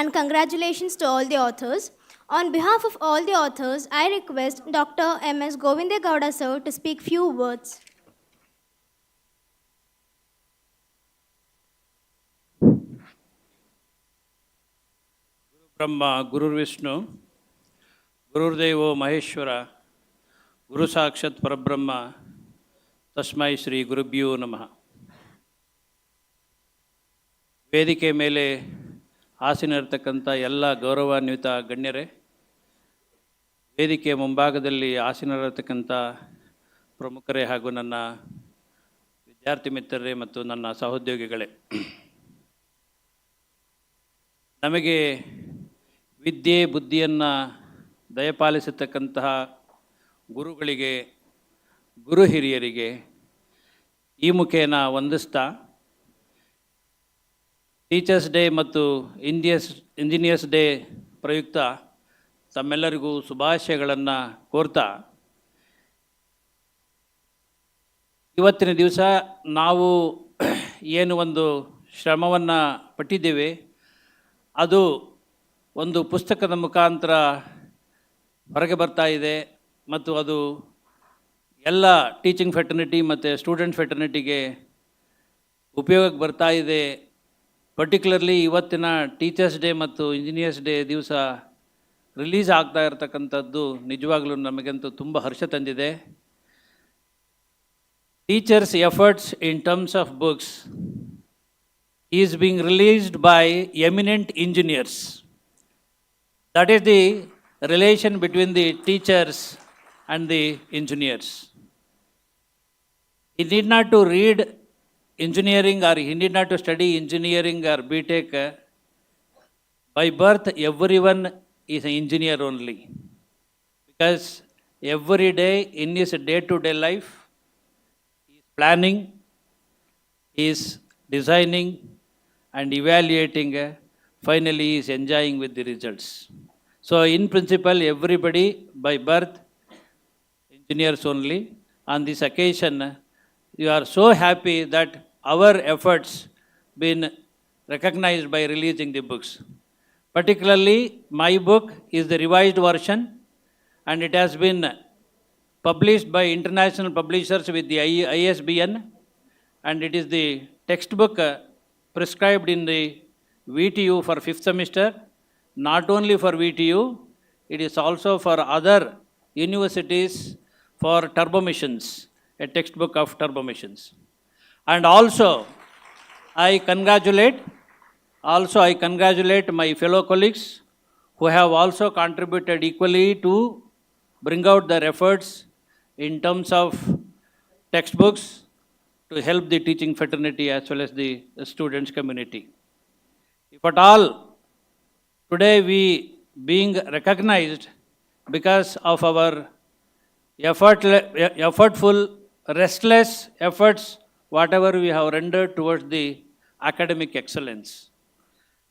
and congratulations to all the authors. On behalf of all the authors, I request Dr. M.S. Govindegowda sir to speak few words. ಬ್ರಹ್ಮ ಗುರುರ್ವಿಷ್ಣು ಗುರುರ್ದೇವೋ ಮಹೇಶ್ವರ ಗುರು ಸಾಕ್ಷಾತ್ ಪರಬ್ರಹ್ಮ ತಸ್ಮೈ ಶ್ರೀ ಗುರುಭ್ಯೋ ನಮಃ. ವೇದಿಕೆ ಮೇಲೆ ಆಸೀನರಿರ್ತಕ್ಕಂಥ ಎಲ್ಲ ಗೌರವಾನ್ವಿತ ಗಣ್ಯರೇ, ವೇದಿಕೆಯ ಮುಂಭಾಗದಲ್ಲಿ ಆಸೀನರಿರ್ತಕ್ಕಂಥ ಪ್ರಮುಖರೇ ಹಾಗೂ ನನ್ನ ವಿದ್ಯಾರ್ಥಿ ಮಿತ್ರರೇ ಮತ್ತು ನನ್ನ ಸಹೋದ್ಯೋಗಿಗಳೇ, ನಮಗೆ ವಿದ್ಯೆ ಬುದ್ಧಿಯನ್ನು ದಯಪಾಲಿಸತಕ್ಕಂತಹ ಗುರುಗಳಿಗೆ, ಗುರು ಹಿರಿಯರಿಗೆ ಈ ಮುಖೇನ ವಂದಿಸ್ತಾ ಟೀಚರ್ಸ್ ಡೇ ಮತ್ತು ಇಂಜಿನಿಯರ್ಸ್ ಡೇ ಪ್ರಯುಕ್ತ ತಮ್ಮೆಲ್ಲರಿಗೂ ಶುಭಾಶಯಗಳನ್ನು ಕೋರ್ತಾ, ಇವತ್ತಿನ ದಿವಸ ನಾವು ಏನು ಒಂದು ಶ್ರಮವನ್ನು ಪಟ್ಟಿದ್ದೇವೆ ಅದು ಒಂದು ಪುಸ್ತಕದ ಮುಖಾಂತರ ಹೊರಗೆ ಬರ್ತಾ ಇದೆ ಮತ್ತು ಅದು ಎಲ್ಲ ಟೀಚಿಂಗ್ ಫೆಟರ್ನಿಟಿ ಮತ್ತು ಸ್ಟೂಡೆಂಟ್ ಫೆಟರ್ನಿಟಿಗೆ ಉಪಯೋಗಕ್ಕೆ ಬರ್ತಾ ಇದೆ. ಪರ್ಟಿಕ್ಯುಲರ್ಲಿ ಇವತ್ತಿನ ಟೀಚರ್ಸ್ ಡೇ ಮತ್ತು ಇಂಜಿನಿಯರ್ಸ್ ಡೇ ದಿವಸ ರಿಲೀಸ್ ಆಗ್ತಾ ಇರತಕ್ಕಂಥದ್ದು ನಿಜವಾಗ್ಲೂ ನಮಗಂತೂ ತುಂಬ ಹರ್ಷ ತಂದಿದೆ. Teachers efforts in terms of books is being released by eminent engineers. That is the relation between the teachers and the engineers. He need not to read engineering or he need not to study engineering or BTech. By birth, everyone is an engineer only. Because every day in his day-to-day life, he is planning, he is designing and evaluating. Finally, he is enjoying with the results. So, in principle, everybody by birth, engineers only. On this occasion, you are so happy that our efforts been recognized by releasing the books. Particularly, my book is the revised version, and it has been published by international publishers with the ISBN, and it is the textbook prescribed in the VTU for 5th semester. Not only for VTU, it is also for other universities for turbo missions, a textbook of turbo missions. And also, I congratulate my fellow colleagues who have also contributed equally to bring out their efforts in terms of textbooks to help the teaching fraternity as well as the students community. If at all, today we being recognized because of our effortful, restless efforts, whatever we have rendered towards the academic excellence.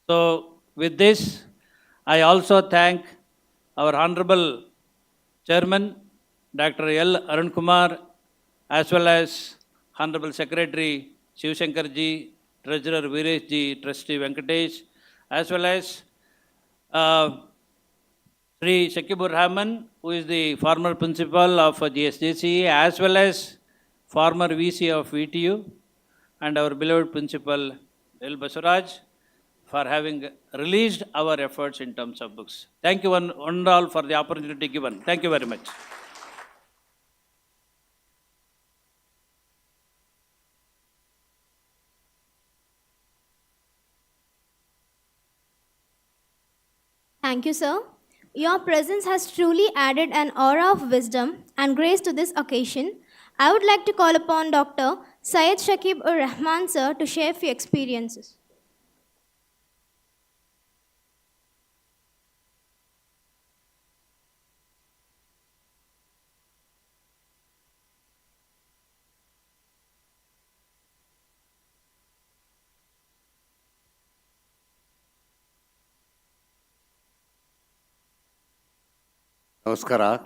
So, with this, I also thank our Honorable Chairman, Dr. L. Arun Kumar, as well as Honorable Secretary Shivshankar ji, Treasurer Viresh ji, Trustee Venkatesh, as well as Sri Shakibur Rahman, who is the former principal of GSJC, as well as former VC of VTU, and our beloved principal L. Basuraj, for having released our efforts in terms of books. Thank you one and all for the opportunity given. Thank you very much. Thank you, sir. Your presence has truly added an aura of wisdom and grace to this occasion. I would like to call upon Dr. Syed Shakib ur Rahman, sir, to share few experiences. Namaskara.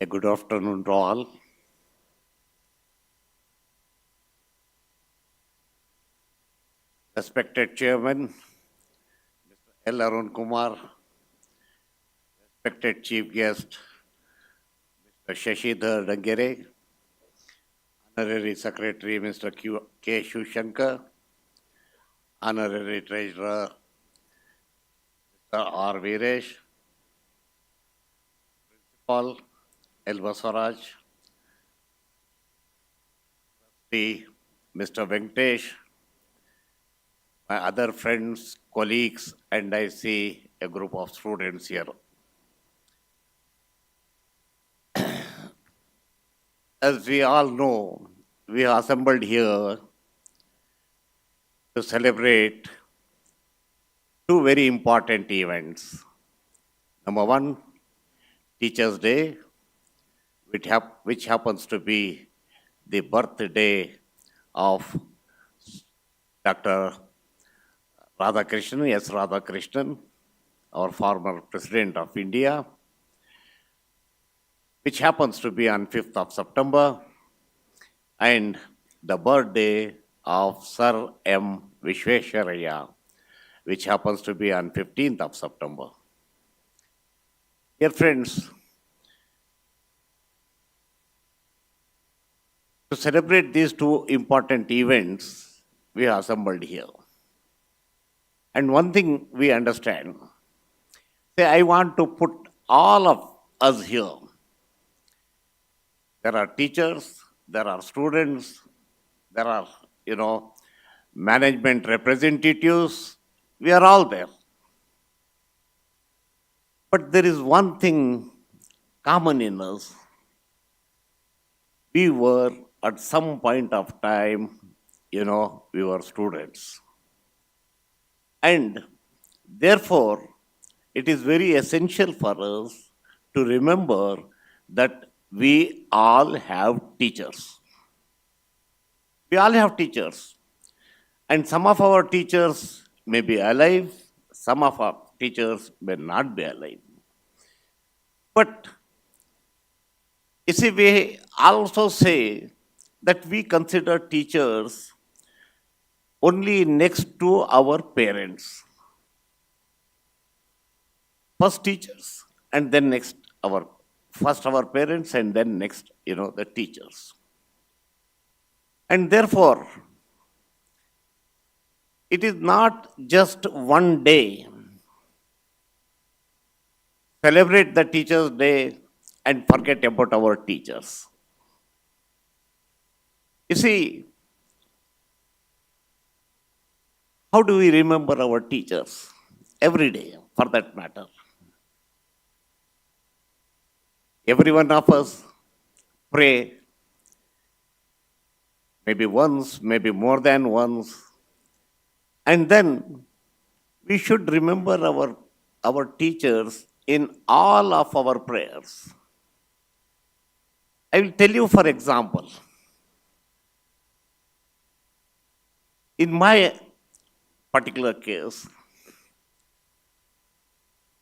A good afternoon to all. Respected Chairman, L. Arun Kumar, respected chief guest, Mr. Shashidhar Dangere, Honorary Secretary, Mr. K. Shushankar, Honorary Treasurer, Mr. R. Viresh, Paul L. Baswaraj, Mr. Venkatesh, my other friends, colleagues, and I see a group of students here. As we all know, we are assembled here to celebrate two very important events. Number one, Teachers' Day, which happens to be the birthday of Dr. Radhakrishnan, S. Radhakrishnan, our former President of India, which happens to be on 5th of September, and the birthday of Sir M. Vishwesharaya, which happens to be on 15th of September. Dear friends, to celebrate these two important events, we are assembled here. And one thing we understand, say I want to put all of us here. There are teachers, there are students, there are, management representatives, we are all there. But there is one thing common in us. We were, at some point of time, we were students. And therefore, it is very essential for us to remember that we all have teachers. We all have teachers. And some of our teachers may be alive, some of our teachers may not be alive. But you see, we also say that we consider teachers only next to our parents. First teachers, and then next first our parents, and then next, the teachers. And therefore, it is not just one day. Celebrate the Teachers' Day and forget about our teachers. You see, how do we remember our teachers? Every day, for that matter. Every one of us pray, maybe once, maybe more than once. And then we should remember our teachers in all of our prayers. I will tell you, for example, in my particular case,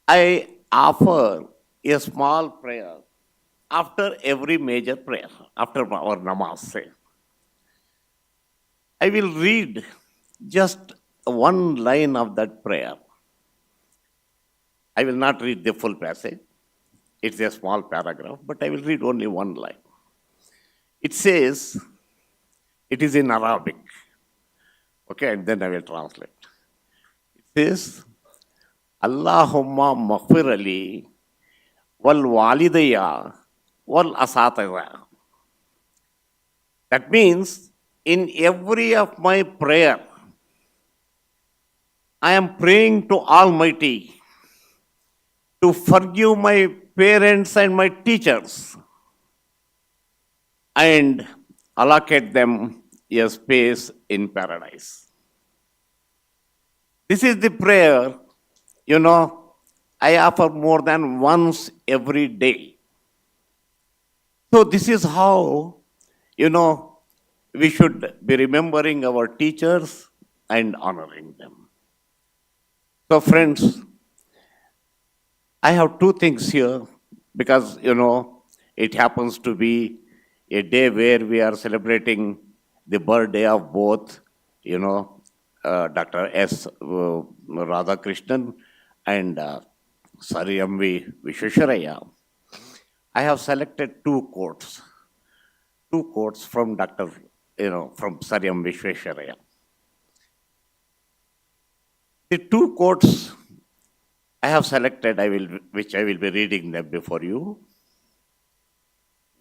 I offer a small prayer after every major prayer, after our namaz, say. I will read just one line of that prayer. I will not read the full passage. It's a small paragraph, but I will read only one line. It says, it is in Arabic. Okay, and then I will translate. It says, Allahumma maghfir ali wal walidayya wal asatiza. That means, in every of my prayer, I am praying to Almighty to forgive my parents and my teachers and allocate them a space in paradise. This is the prayer, I offer more than once every day. So this is how, we should be remembering our teachers and honoring them. So friends, I have two things here because, it happens to be a day where we are celebrating the birthday of both, Dr. S. Radhakrishnan and Sir M.V. Vishwesharaya, I have selected two quotes from from Sir M. Vishwesharaya. The two quotes I have selected, which I will be reading them before you.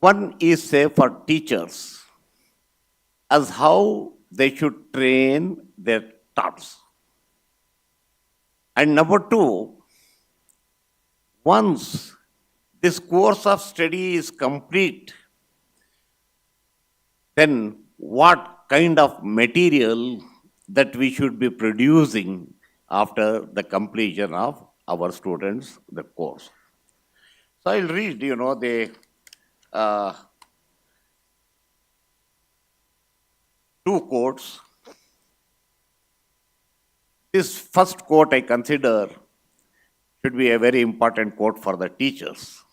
One is, say, for teachers, as how they should train their thoughts. And number two, once this course of study is complete, then what kind of material that we should be producing after the completion of our students, the course. So I'll read, the two quotes. This first quote I consider should be a very important quote for the teachers.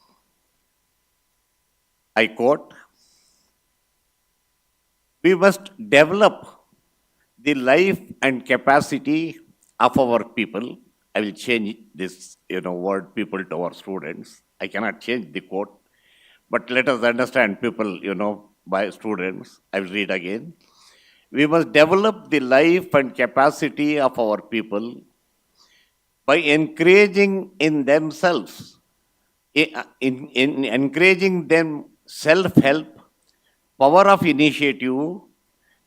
I quote, "We must develop the life and capacity of our people." I will change this, word people to our students. I cannot change the quote, but let us understand people, by students. I will read again. We must develop the life and capacity of our people by encouraging in themselves, in encouraging them self-help, power of initiative,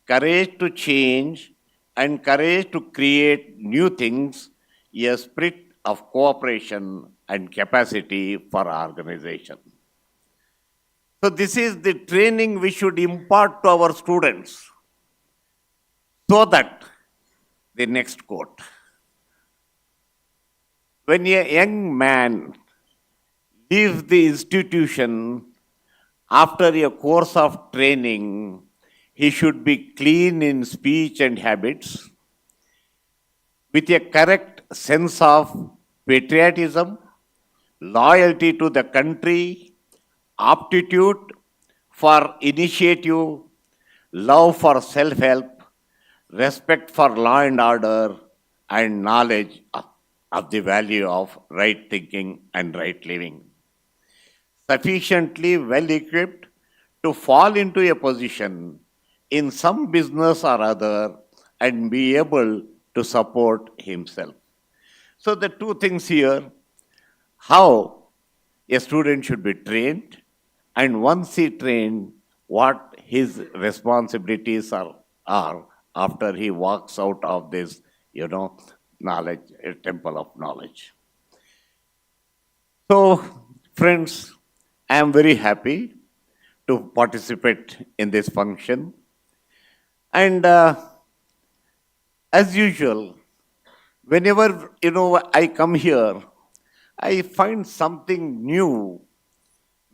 courage to change, and courage to create new things, a spirit of cooperation and capacity for organization. So this is the training we should impart to our students, so that, the next quote, when a young man leaves the institution after a course of training, he should be clean in speech and habits, with a correct sense of patriotism, loyalty to the country, aptitude for initiative, love for self-help, respect for law and order, and knowledge of the value of right thinking and right living. Sufficiently well equipped to fall into a position in some business or other and be able to support himself. So the two things here, how a student should be trained, and once he trained, what his responsibilities are after he walks out of this, knowledge, a temple of knowledge. So, friends, I am very happy to participate in this function. And as usual, whenever, I come here, I find something new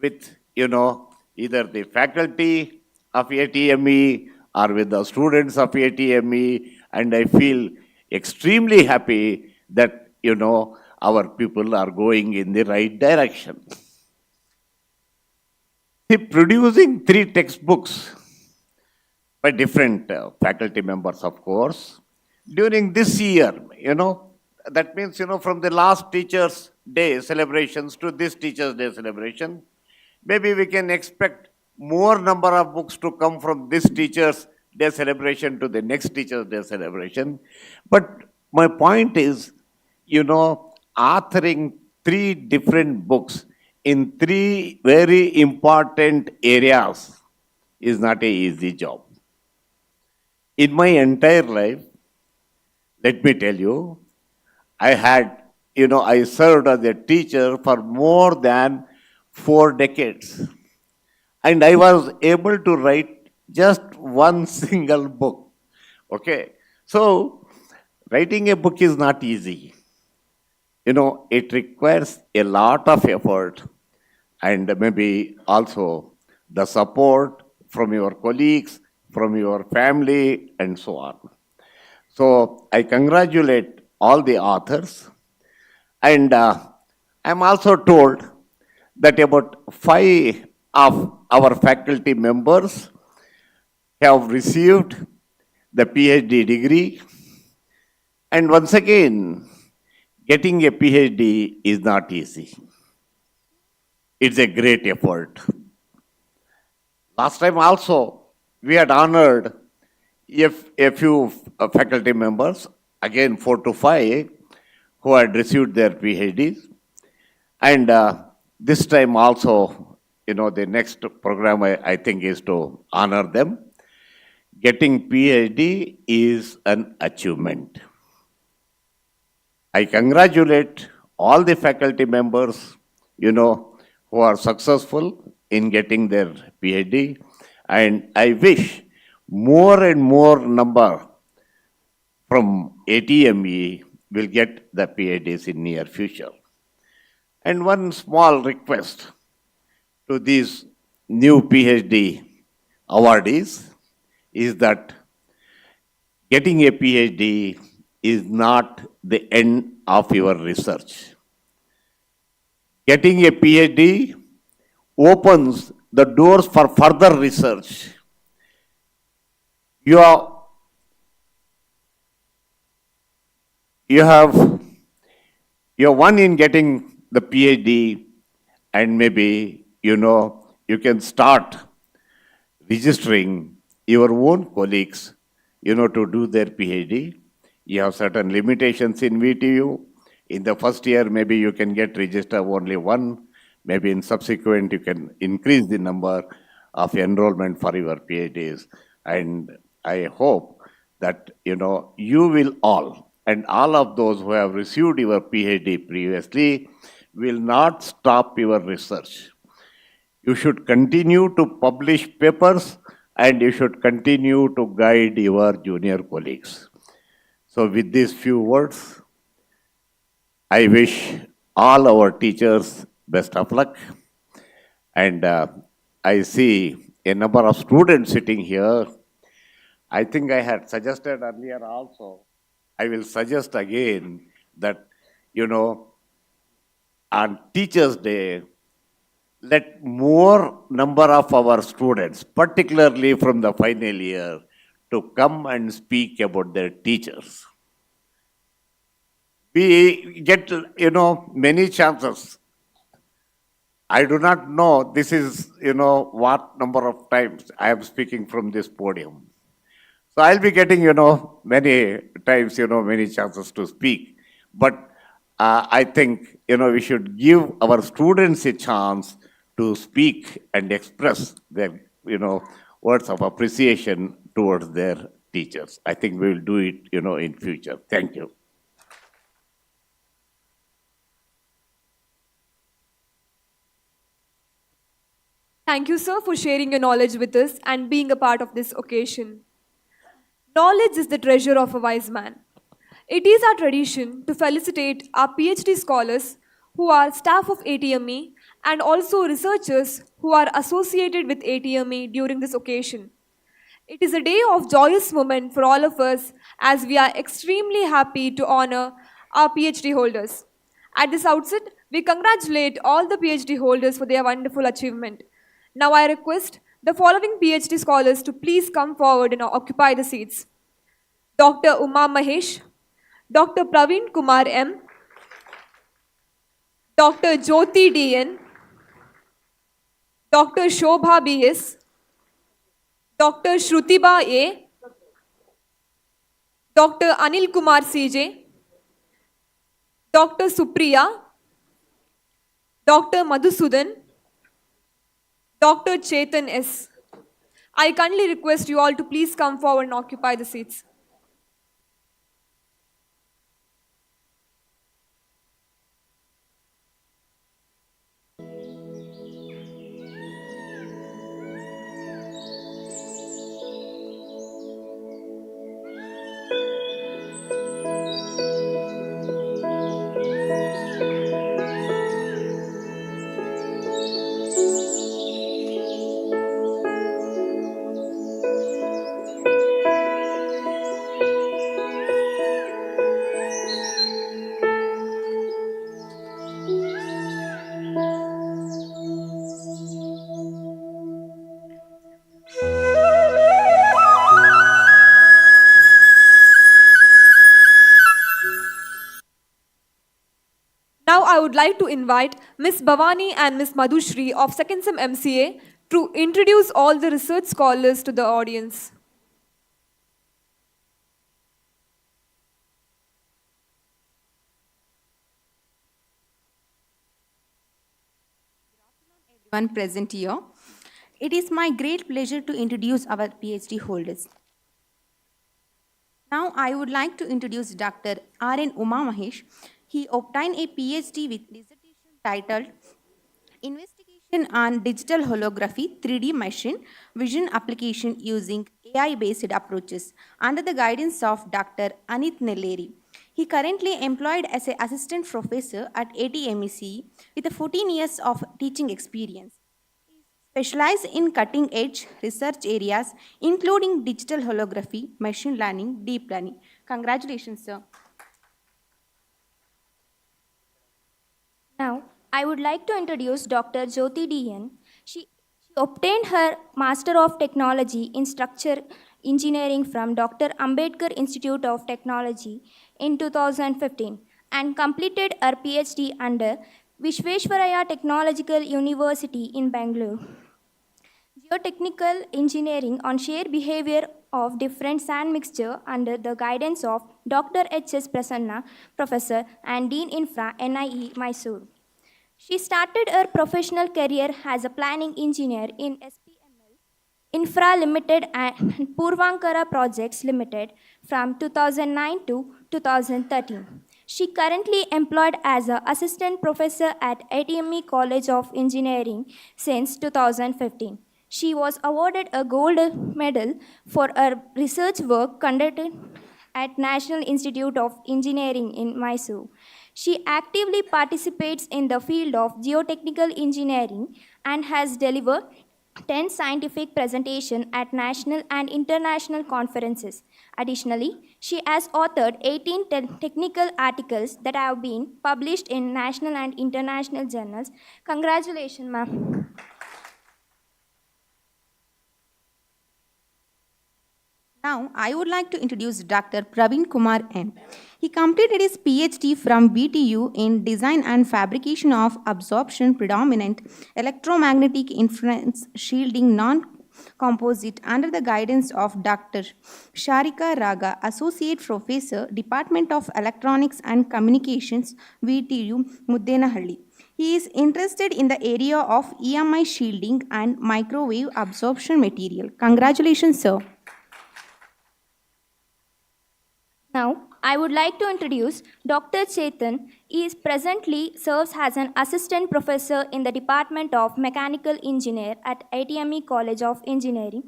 with, either the faculty of ATME or with the students of ATME, and I feel extremely happy that, our people are going in the right direction. See, producing 3 textbooks by different faculty members, of course, during this year, that means, from the last Teachers' Day celebrations to this Teachers' Day celebration, maybe we can expect more number of books to come from this Teachers' Day celebration to the next Teachers' Day celebration. But my point is, authoring 3 different books in 3 very important areas is not an easy job. In my entire life, let me tell you, I served as a teacher for more than 4 decades. And I was able to write just one single book. Okay? So, writing a book is not easy. It requires a lot of effort and maybe also the support from your colleagues, from your family, and so on. So I congratulate all the authors, and I'm also told that about 5 of our faculty members have received the PhD degree. And once again, Getting a PhD is not easy. It's a great effort. Last time also, we had honored a few faculty members, again 4 to 5, who had received their PhDs. And this time also, the next program I think is to honor them. Getting PhD is an achievement. I congratulate all the faculty members, who are successful in getting their PhD, and I wish more and more number from ATME will get the PhDs in near future. And one small request to these new PhD awardees is that getting a PhD is not the end of your research. Getting a PhD opens the doors for further research. You have one in getting the PhD, and maybe you can start registering your own colleagues to do their PhD. You have certain limitations in VTU. In the first year, maybe you can get register only one. Maybe in subsequent, you can increase the number of enrollment for your PhDs. And I hope that, you will all, and all of those who have received your PhD previously, will not stop your research. You should continue to publish papers, and you should continue to guide your junior colleagues. So with these few words, I wish all our teachers best of luck. And I see a number of students sitting here. I think I had suggested earlier also, I will suggest again that, on Teachers' Day, let more number of our students, particularly from the final year, to come and speak about their teachers. We get, many chances. I do not know, this is, what number of times I am speaking from this podium. So I'll be getting, many times, many chances to speak. But I think, we should give our students a chance to speak and express their, words of appreciation towards their teachers. I think we will do it, in future. Thank you. Thank you, sir, for sharing your knowledge with us and being a part of this occasion. Knowledge is the treasure of a wise man. It is our tradition to felicitate our PhD scholars who are staff of ATME and also researchers who are associated with ATME during this occasion. It is a day of joyous moment for all of us as we are extremely happy to honor our PhD holders. At this outset, we congratulate all the PhD holders for their wonderful achievement. Now I request the following PhD scholars to please come forward and occupy the seats. Dr. Uma Mahesh, Dr. Praveen Kumar M, Dr. Jyoti D.N., Dr. Shobha B.S., Dr. Shrutiba A., Dr. Anil Kumar C.J., Dr. Supriya, Dr. Madhusudan, Dr. Chetan S. I kindly request you all to please come forward and occupy the seats. Now I would like to invite Ms. Bhavani and Ms. Madhushri of Second Sem MCA to introduce all the research scholars to the audience. Everyone present here. It is my great pleasure to introduce our PhD holders. Now I would like to introduce Dr. R.N. Uma Mahesh. He obtained a PhD with dissertation titled Investigation on Digital Holography 3D Machine Vision Application Using AI-based Approaches under the guidance of Dr. Anit Nelleri. He currently employed as an assistant professor at ATMEC with 14 years of teaching experience. Specialize in cutting-edge research areas including digital holography, machine learning, deep learning. Congratulations, sir. Now, I would like to introduce Dr. Jyoti D.N. She obtained her Master of Technology in Structure Engineering from Dr. Ambedkar Institute of Technology in 2015 and completed her PhD under Vishveshwaraya Technological University in Bangalore. Geotechnical engineering on shear behavior of different sand mixture under the guidance of Dr. H.S. Prasanna, Professor and Dean Infra, NIE, Mysore. She started her professional career as a planning engineer in SPML Infra Limited and Purvankara Projects Limited from 2009 to 2013. She currently employed as an assistant professor at ATME College of Engineering since 2015. She was awarded a gold medal for her research work conducted at National Institute of Engineering in Mysore. She actively participates in the field of geotechnical engineering and has delivered 10 scientific presentations at national and international conferences. Additionally, she has authored 18 technical articles that have been published in national and international journals. Congratulations, ma'am. Now, I would like to introduce Dr. Praveen Kumar M. He completed his PhD from BTU in Design and Fabrication of Absorption Predominant Electromagnetic Influence Shielding Non-Composite under the guidance of Dr. Sharika Raga, Associate Professor, Department of Electronics and Communications, VTU, Muddenahalli. He is interested in the area of EMI shielding and microwave absorption material. Congratulations, sir. Now, I would like to introduce Dr. Chetan. He is presently serves as an assistant professor in the Department of Mechanical Engineer at ITME College of Engineering.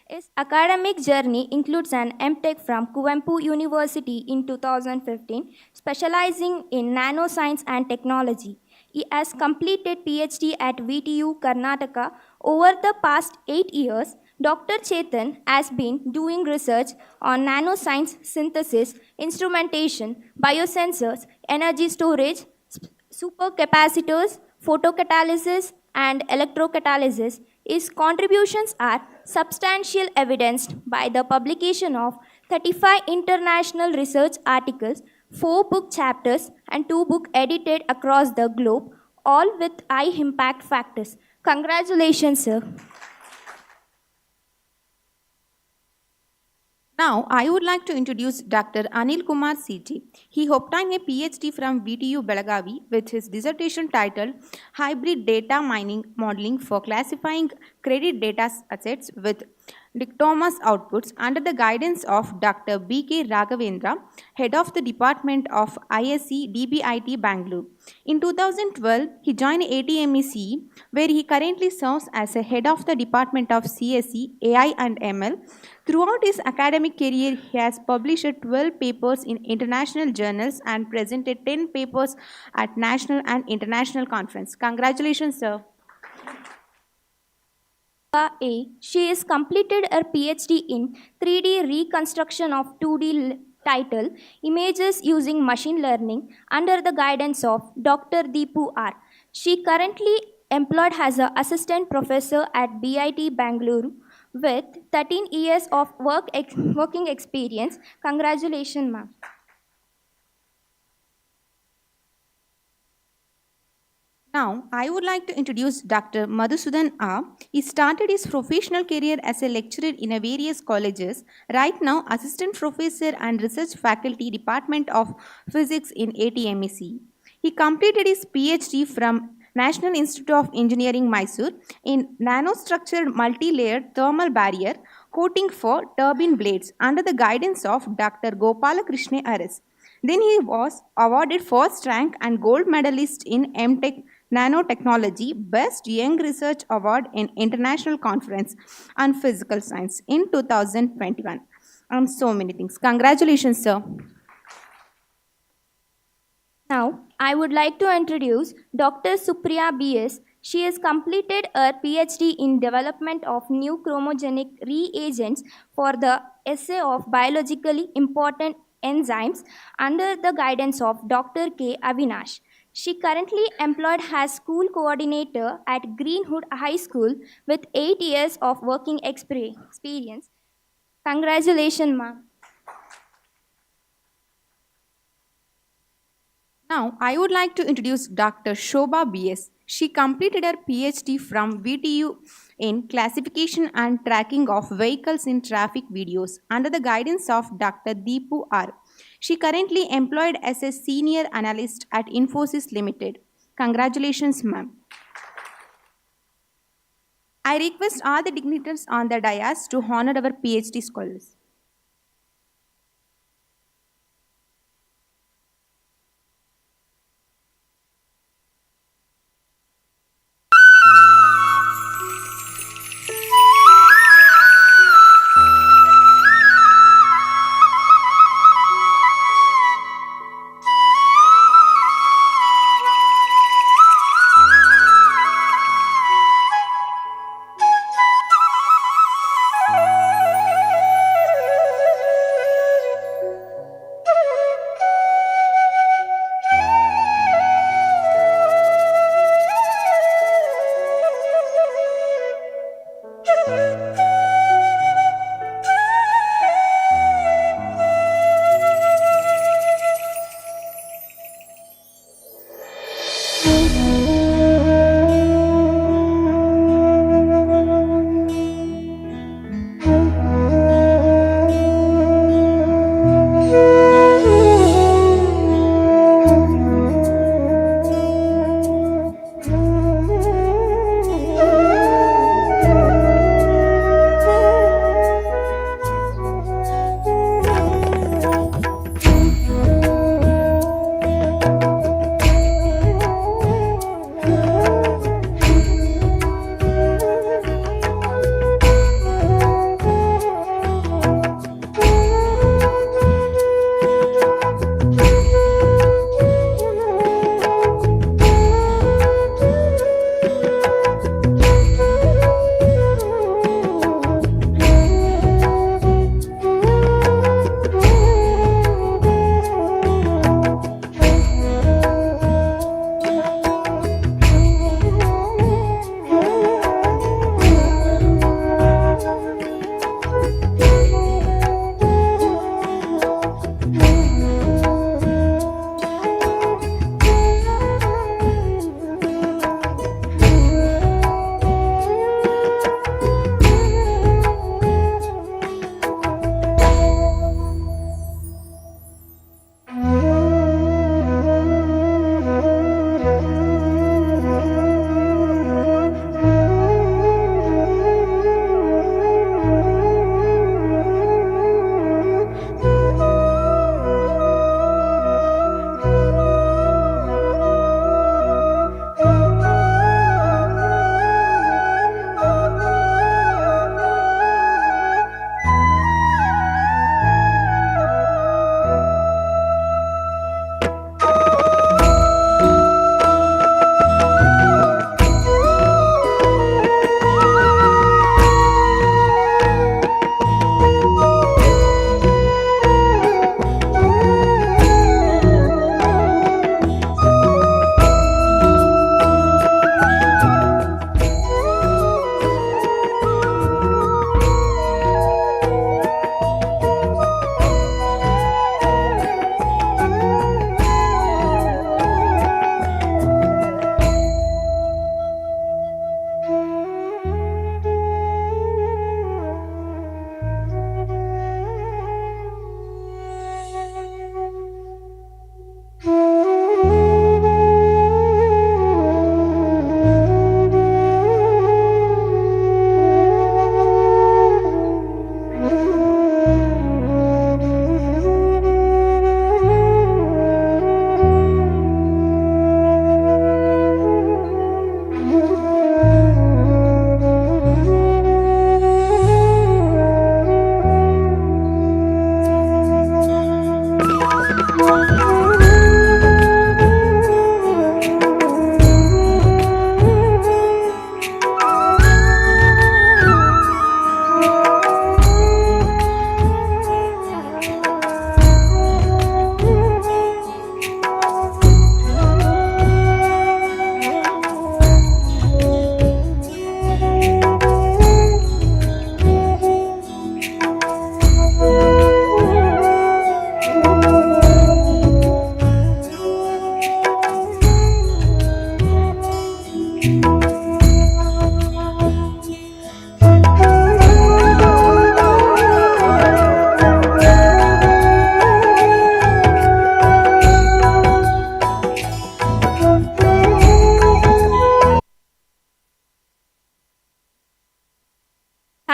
His academic journey includes an MTech from Kuvempu University in 2015, specializing in nanoscience and technology. He has completed PhD at VTU Karnataka. Over the past 8 years, Dr. Chetan has been doing research on nanoscience synthesis, instrumentation, biosensors, energy storage, supercapacitors, photocatalysis, and electrocatalysis. His contributions are substantial evidenced by the publication of 35 international research articles, 4 book chapters, and 2 books edited across the globe, all with high impact factors. Congratulations, sir. Now, I would like to introduce Dr. Anil Kumar CT. He obtained a PhD from VTU Belagavi with his dissertation titled Hybrid Data Mining Modeling for Classifying Credit Data Assets with Dichotomous Outputs under the guidance of Dr. B.K. Raghavendra, Head of the Department of ISC DBIT Bangalore. In 2012, he joined ATMEC, where he currently serves as a Head of the Department of CSE, AI and ML. Throughout his academic career, he has published 12 papers in international journals and presented 10 papers at national and international conferences. Congratulations, sir. A. She has completed her PhD in 3D reconstruction of 2D title images using machine learning under the guidance of Dr. Deepu R. She currently employed as an assistant professor at BIT Bangalore with 13 years of working experience. Congratulations, ma'am. Now, I would like to introduce Dr. Madhusudan A. He started his professional career as a lecturer in various colleges, right now assistant professor and research faculty Department of Physics in ATMEC. He completed his PhD from National Institute of Engineering, Mysore in nanostructured multi-layered thermal barrier coating for turbine blades under the guidance of Dr. Gopalakrishna Aris. Then he was awarded first rank and gold medalist in MTech Nanotechnology Best Young Research Award in International Conference on Physical Science in 2021. And so many things. Congratulations, sir. Now, I would like to introduce Dr. Supriya B.S. She has completed her PhD in development of new chromogenic reagents for the assay of biologically important enzymes under the guidance of Dr. K. Avinash. She currently employed as school coordinator at Greenwood High School with 8 years of working experience. Congratulations, ma'am. Now, I would like to introduce Dr. Shobha B.S. She completed her PhD from VTU in classification and tracking of vehicles in traffic videos under the guidance of Dr. Deepu R. She currently employed as a senior analyst at Infosys Limited. Congratulations, ma'am. I request all the dignitaries on the dais to honor our PhD scholars.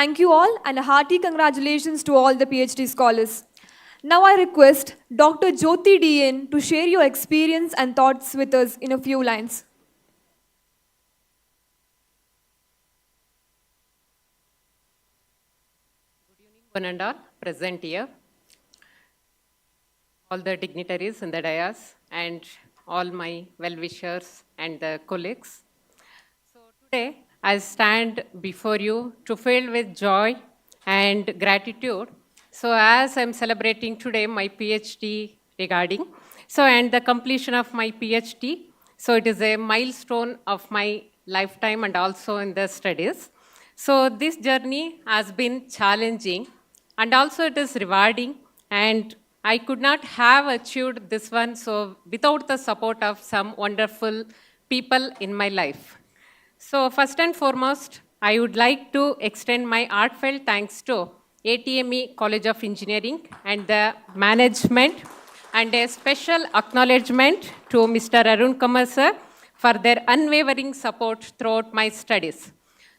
Thank you all and a hearty congratulations to all the PhD scholars. Now I request Dr. Jyoti DN to share your experience and thoughts with us in a few lines. One and all present here, all the dignitaries in the dais, and all my well-wishers and the colleagues. So today, I stand before you to fill with joy and gratitude. So as I'm celebrating today my PhD regarding, and the completion of my PhD, so it is a milestone of my lifetime and also in the studies. So this journey has been challenging and also it is rewarding, and I could not have achieved this one so without the support of some wonderful people in my life. So first and foremost, I would like to extend my heartfelt thanks to ATME College of Engineering and the management, and a special acknowledgement to Mr. Arun Kumar sir for their unwavering support throughout my studies.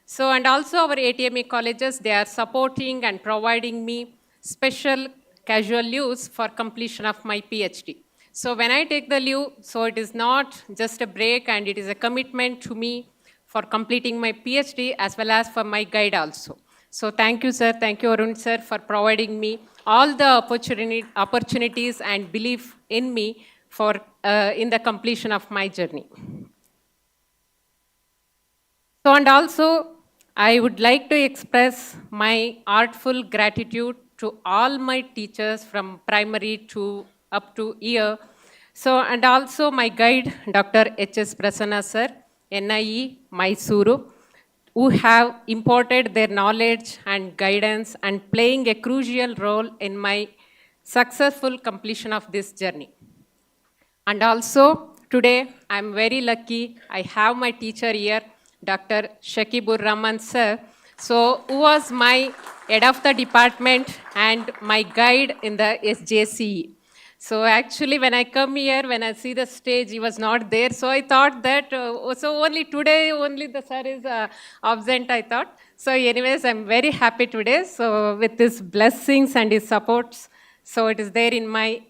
So, and also our ATME colleges, they are supporting and providing me special casual leaves for completion of my PhD. So when I take the leave, so it is not just a break and it is a commitment to me for completing my PhD as well as for my guide also. So thank you, sir. Thank you, Arun sir, for providing me all the opportunities and belief in me for in the completion of my journey. So, and also, I would like to express my heartful gratitude to all my teachers from primary to up to year. So, and also my guide, Dr. H.S. Prasanna sir, NIE, Mysuru, who have imparted their knowledge and guidance and playing a crucial role in my successful completion of this journey. And also, today, I'm very lucky, I have my teacher here, Dr. Shakibur Rahman sir, so who was my head of the department and my guide in the SJCE. So actually, when I come here, when I see the stage, he was not there. So I thought that, so only today, only the sir is absent, I thought. So anyways, I'm very happy today. So with his blessings and his supports, so it is there in my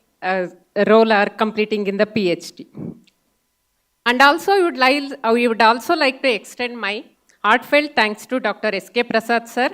role or completing in the PhD. And also, I would also like to extend my heartfelt thanks to Dr. S.K. Prasad sir,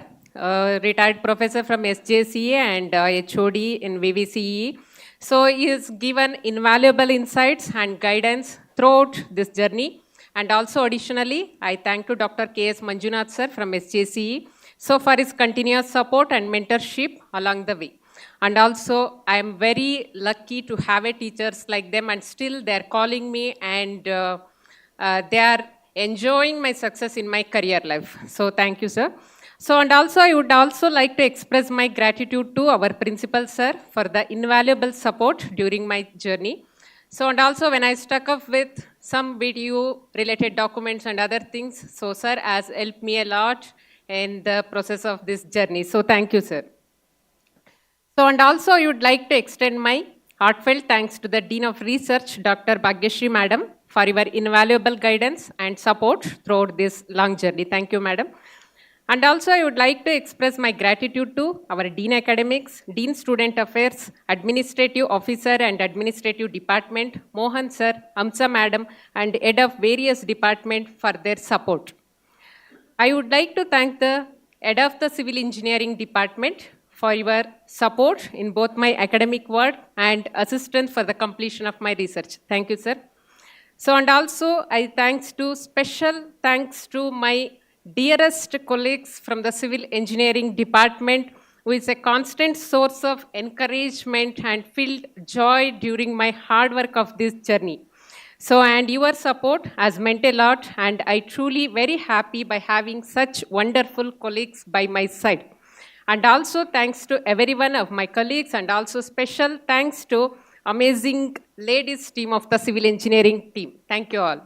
retired professor from SJCA and HOD in VVCE. So he has given invaluable insights and guidance throughout this journey. And also additionally, I thank to Dr. K.S. Manjunath sir from SJCE, so for his continuous support and mentorship along the way. And also, I am very lucky to have a teachers like them, and still they are calling me and they are enjoying my success in my career life. So thank you, sir. So, and also I would also like to express my gratitude to our principal, sir, for the invaluable support during my journey. So, and also when I stuck up with some video related documents and other things, so sir has helped me a lot in the process of this journey. So thank you, sir. So, and also I would like to extend my heartfelt thanks to the Dean of Research, Dr. Bhagyashree Madam, for your invaluable guidance and support throughout this long journey. Thank you, Madam. And also I would like to express my gratitude to our Dean Academics, Dean Student Affairs, Administrative Officer and Administrative Department, Mohan Sir, Amsa Madam, and Head of various departments for their support. I would like to thank the Head of the Civil Engineering Department for your support in both my academic work and assistance for the completion of my research. Thank you, sir. So, and also special thanks to my dearest colleagues from the Civil Engineering Department, who is a constant source of encouragement and filled joy during my hard work of this journey. So, and your support has meant a lot, and I truly very happy by having such wonderful colleagues by my side. And also thanks to every one of my colleagues, and also special thanks to amazing ladies team of the civil engineering team. Thank you all.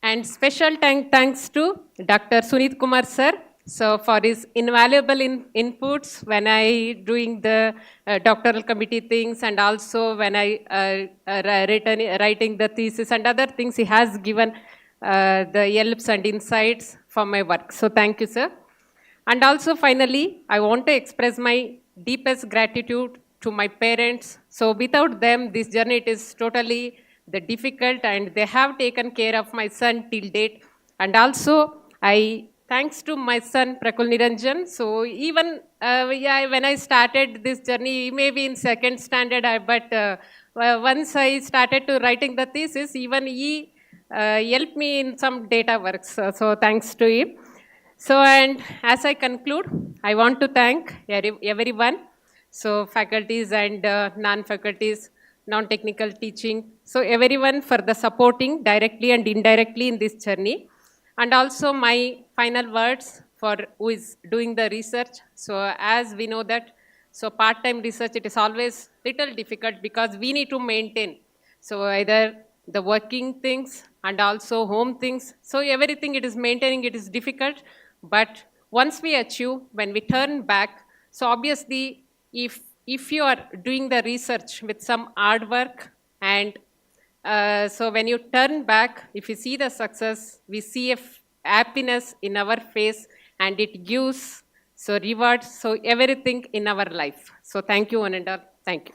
And special thanks to Dr. Sunit Kumar sir, so for his invaluable inputs when I doing the doctoral committee things, and also when I writing the thesis and other things, he has given the helps and insights for my work. So thank you, sir. And also finally, I want to express my deepest gratitude to my parents. So without them, this journey it is totally the difficult, and they have taken care of my son till date. And also, I thanks to my son Prakul Niranjan. So even when I started this journey, maybe in second standard, once I started to writing the thesis, even he helped me in some data works. So thanks to him. So, and as I conclude, I want to thank everyone, so faculties and non-faculties, non-technical teaching, so everyone for the supporting directly and indirectly in this journey. And also my final words for who is doing the research. So as we know that, so part-time research, it is always little difficult because we need to maintain. So either the working things and also home things. So everything it is maintaining, it is difficult. But once we achieve, when we turn back, so obviously if you are doing the research with some hard work, and so when you turn back, if you see the success, we see a happiness in our face, and it gives so rewards, so everything in our life. So thank you, one and all. Thank you.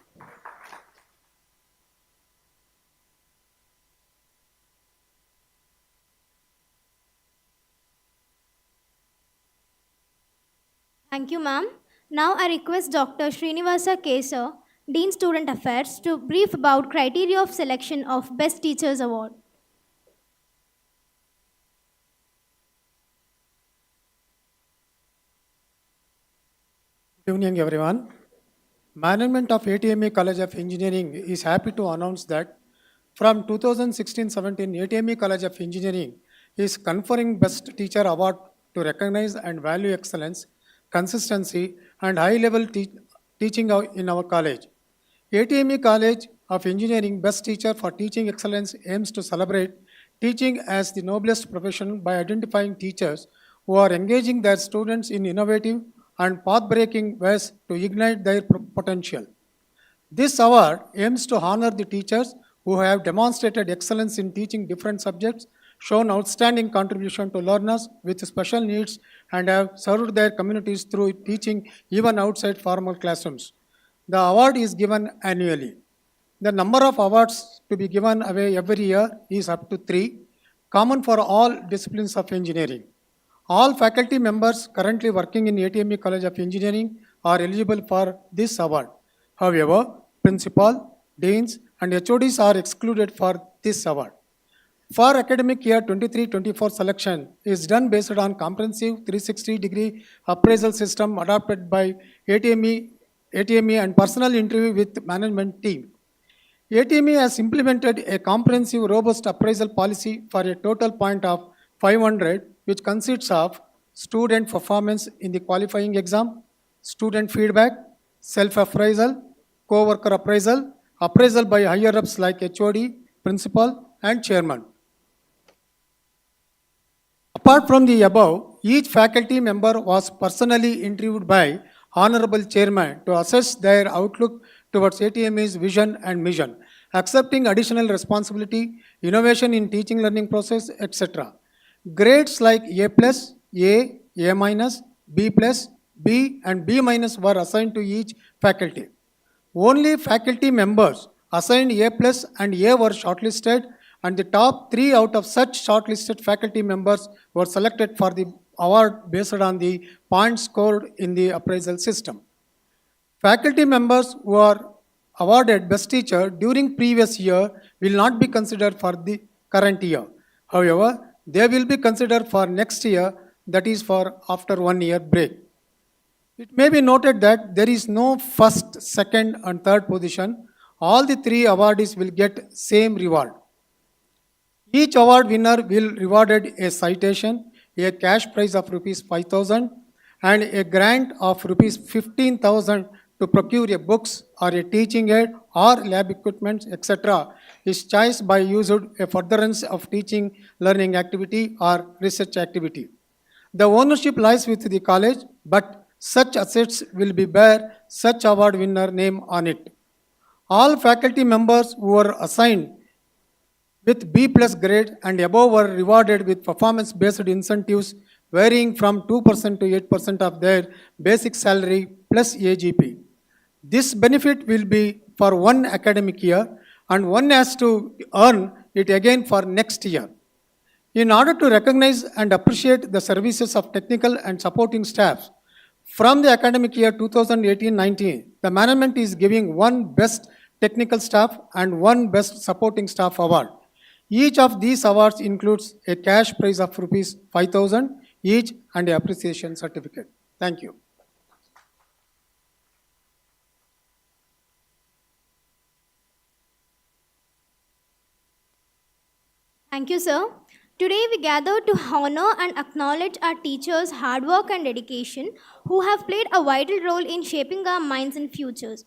Thank you, ma'am. Now I request Dr. Srinivasa Kesar, Dean Student Affairs, to brief about criteria of selection of Best Teachers Award. Good evening, everyone. Management of ATME College of Engineering is happy to announce that from 2016-17, ATME College of Engineering is conferring Best Teacher Award to recognize and value excellence, consistency, and high-level teaching in our college. ATME College of Engineering Best Teacher for Teaching Excellence aims to celebrate teaching as the noblest profession by identifying teachers who are engaging their students in innovative and path-breaking ways to ignite their potential. This award aims to honor the teachers who have demonstrated excellence in teaching different subjects, shown outstanding contribution to learners with special needs, and have served their communities through teaching even outside formal classrooms. The award is given annually. The number of awards to be given away every year is up to 3, common for all disciplines of engineering. All faculty members currently working in ATME College of Engineering are eligible for this award. However, principal, deans, and HODs are excluded for this award. For academic year 23-24 selection is done based on comprehensive 360-degree appraisal system adopted by ATME and personal interview with management team. ATME has implemented a comprehensive, robust appraisal policy for a total point of 500, which consists of student performance in the qualifying exam, student feedback, self-appraisal, co-worker appraisal, appraisal by higher-ups like HOD, principal, and chairman. Apart from the above, each faculty member was personally interviewed by Honorable Chairman to assess their outlook towards ATME's vision and mission, accepting additional responsibility, innovation in teaching learning process, etc. Grades like A+, A, A-, B+, B, and B- were assigned to each faculty. Only faculty members assigned A+ and A were shortlisted, and the top 3 out of such shortlisted faculty members were selected for the award based on the points scored in the appraisal system. Faculty members who are awarded Best Teacher during previous year will not be considered for the current year. However, they will be considered for next year, that is for after 1 year break. It may be noted that there is no first, second, and third position. All the 3 awardees will get same reward. Each award winner will rewarded a citation, a cash prize of rupees 5,000, and a grant of rupees 15,000 to procure a books or a teaching aid or lab equipment, etc. is choice by used a furtherance of teaching, learning activity or research activity. The ownership lies with the college, but such assets will be bear such award winner name on it. All faculty members who were assigned with B+ grade and above were rewarded with performance-based incentives varying from 2% to 8% of their basic salary plus AGP. This benefit will be for one academic year and one has to earn it again for next year. In order to recognize and appreciate the services of technical and supporting staff, from the academic year 2018-19, the management is giving one Best Technical Staff and one Best Supporting Staff award. Each of these awards includes a cash prize of rupees 5,000 each and an appreciation certificate. Thank you. Thank you, sir. Today we gather to honor and acknowledge our teachers' hard work and dedication who have played a vital role in shaping our minds and futures.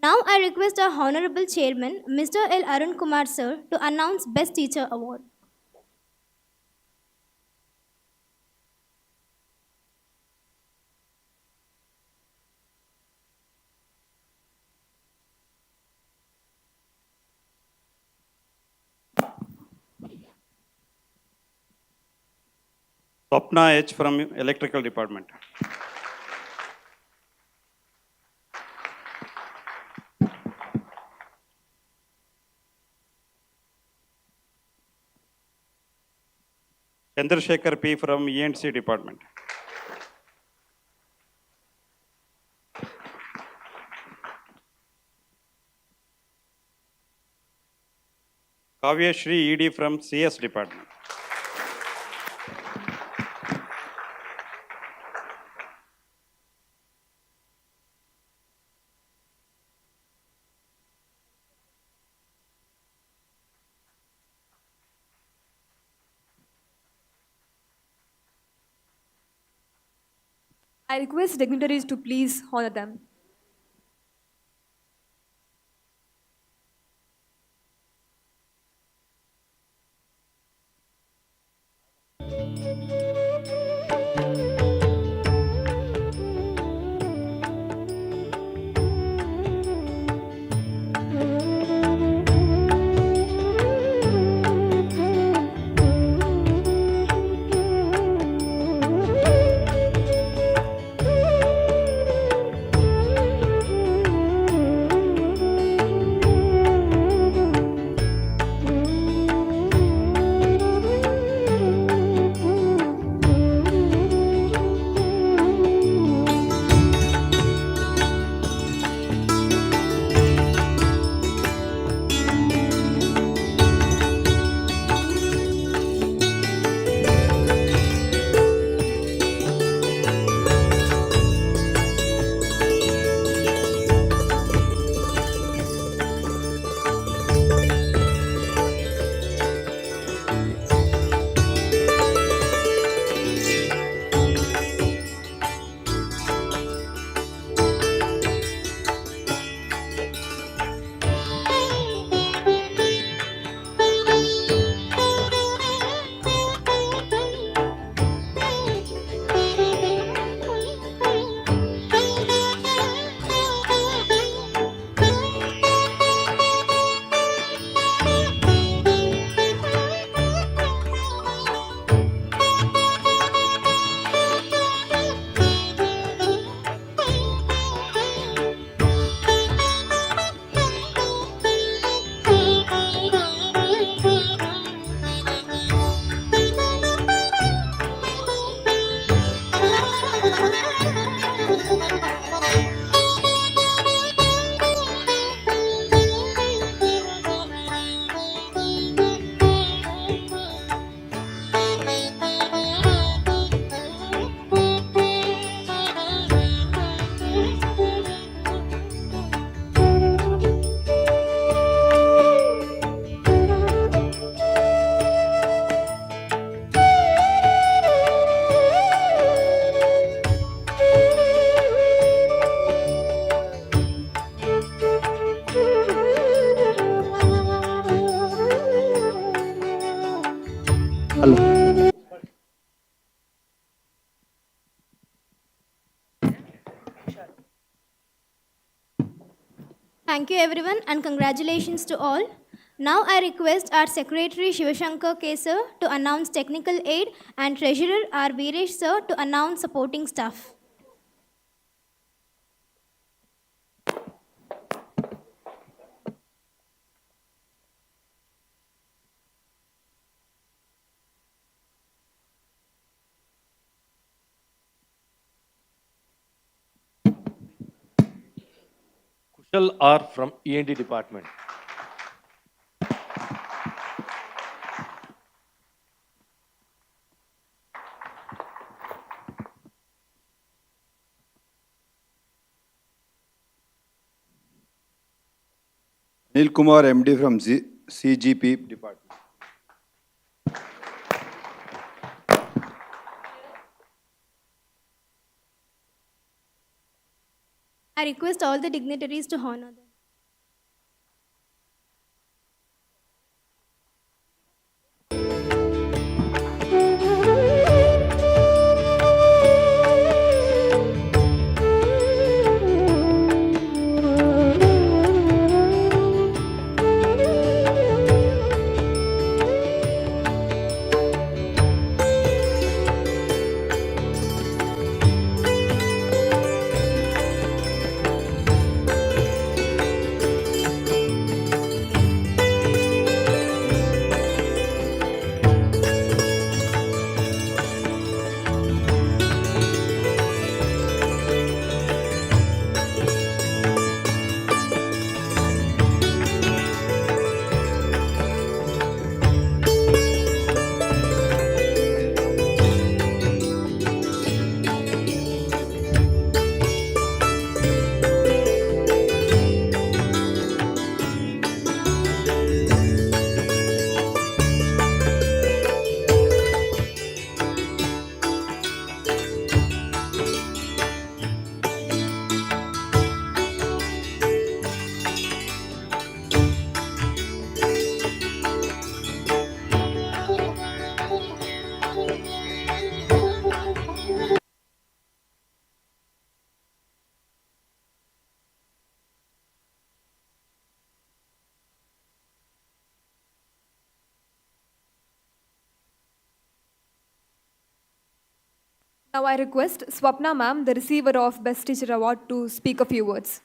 Now I request our Honorable Chairman, Mr. L. Arun Kumar, sir, to announce Best Teacher Award. Swapna H from Electrical Department. Chandrasekhar P from E&C Department. Kavya Shri ED from CS Department. I request dignitaries to please honor them. Thank you everyone and congratulations to all. Now I request our Secretary Shivashankar K. Sir to announce technical aid and Treasurer R. Veeresh Sir to announce supporting staff. Kushal R from E&D department. Anil Kumar, MD from CGP department. I request all the dignitaries to honor them. Now I request Swapna ma'am, the receiver of Best Teacher Award, to speak a few words.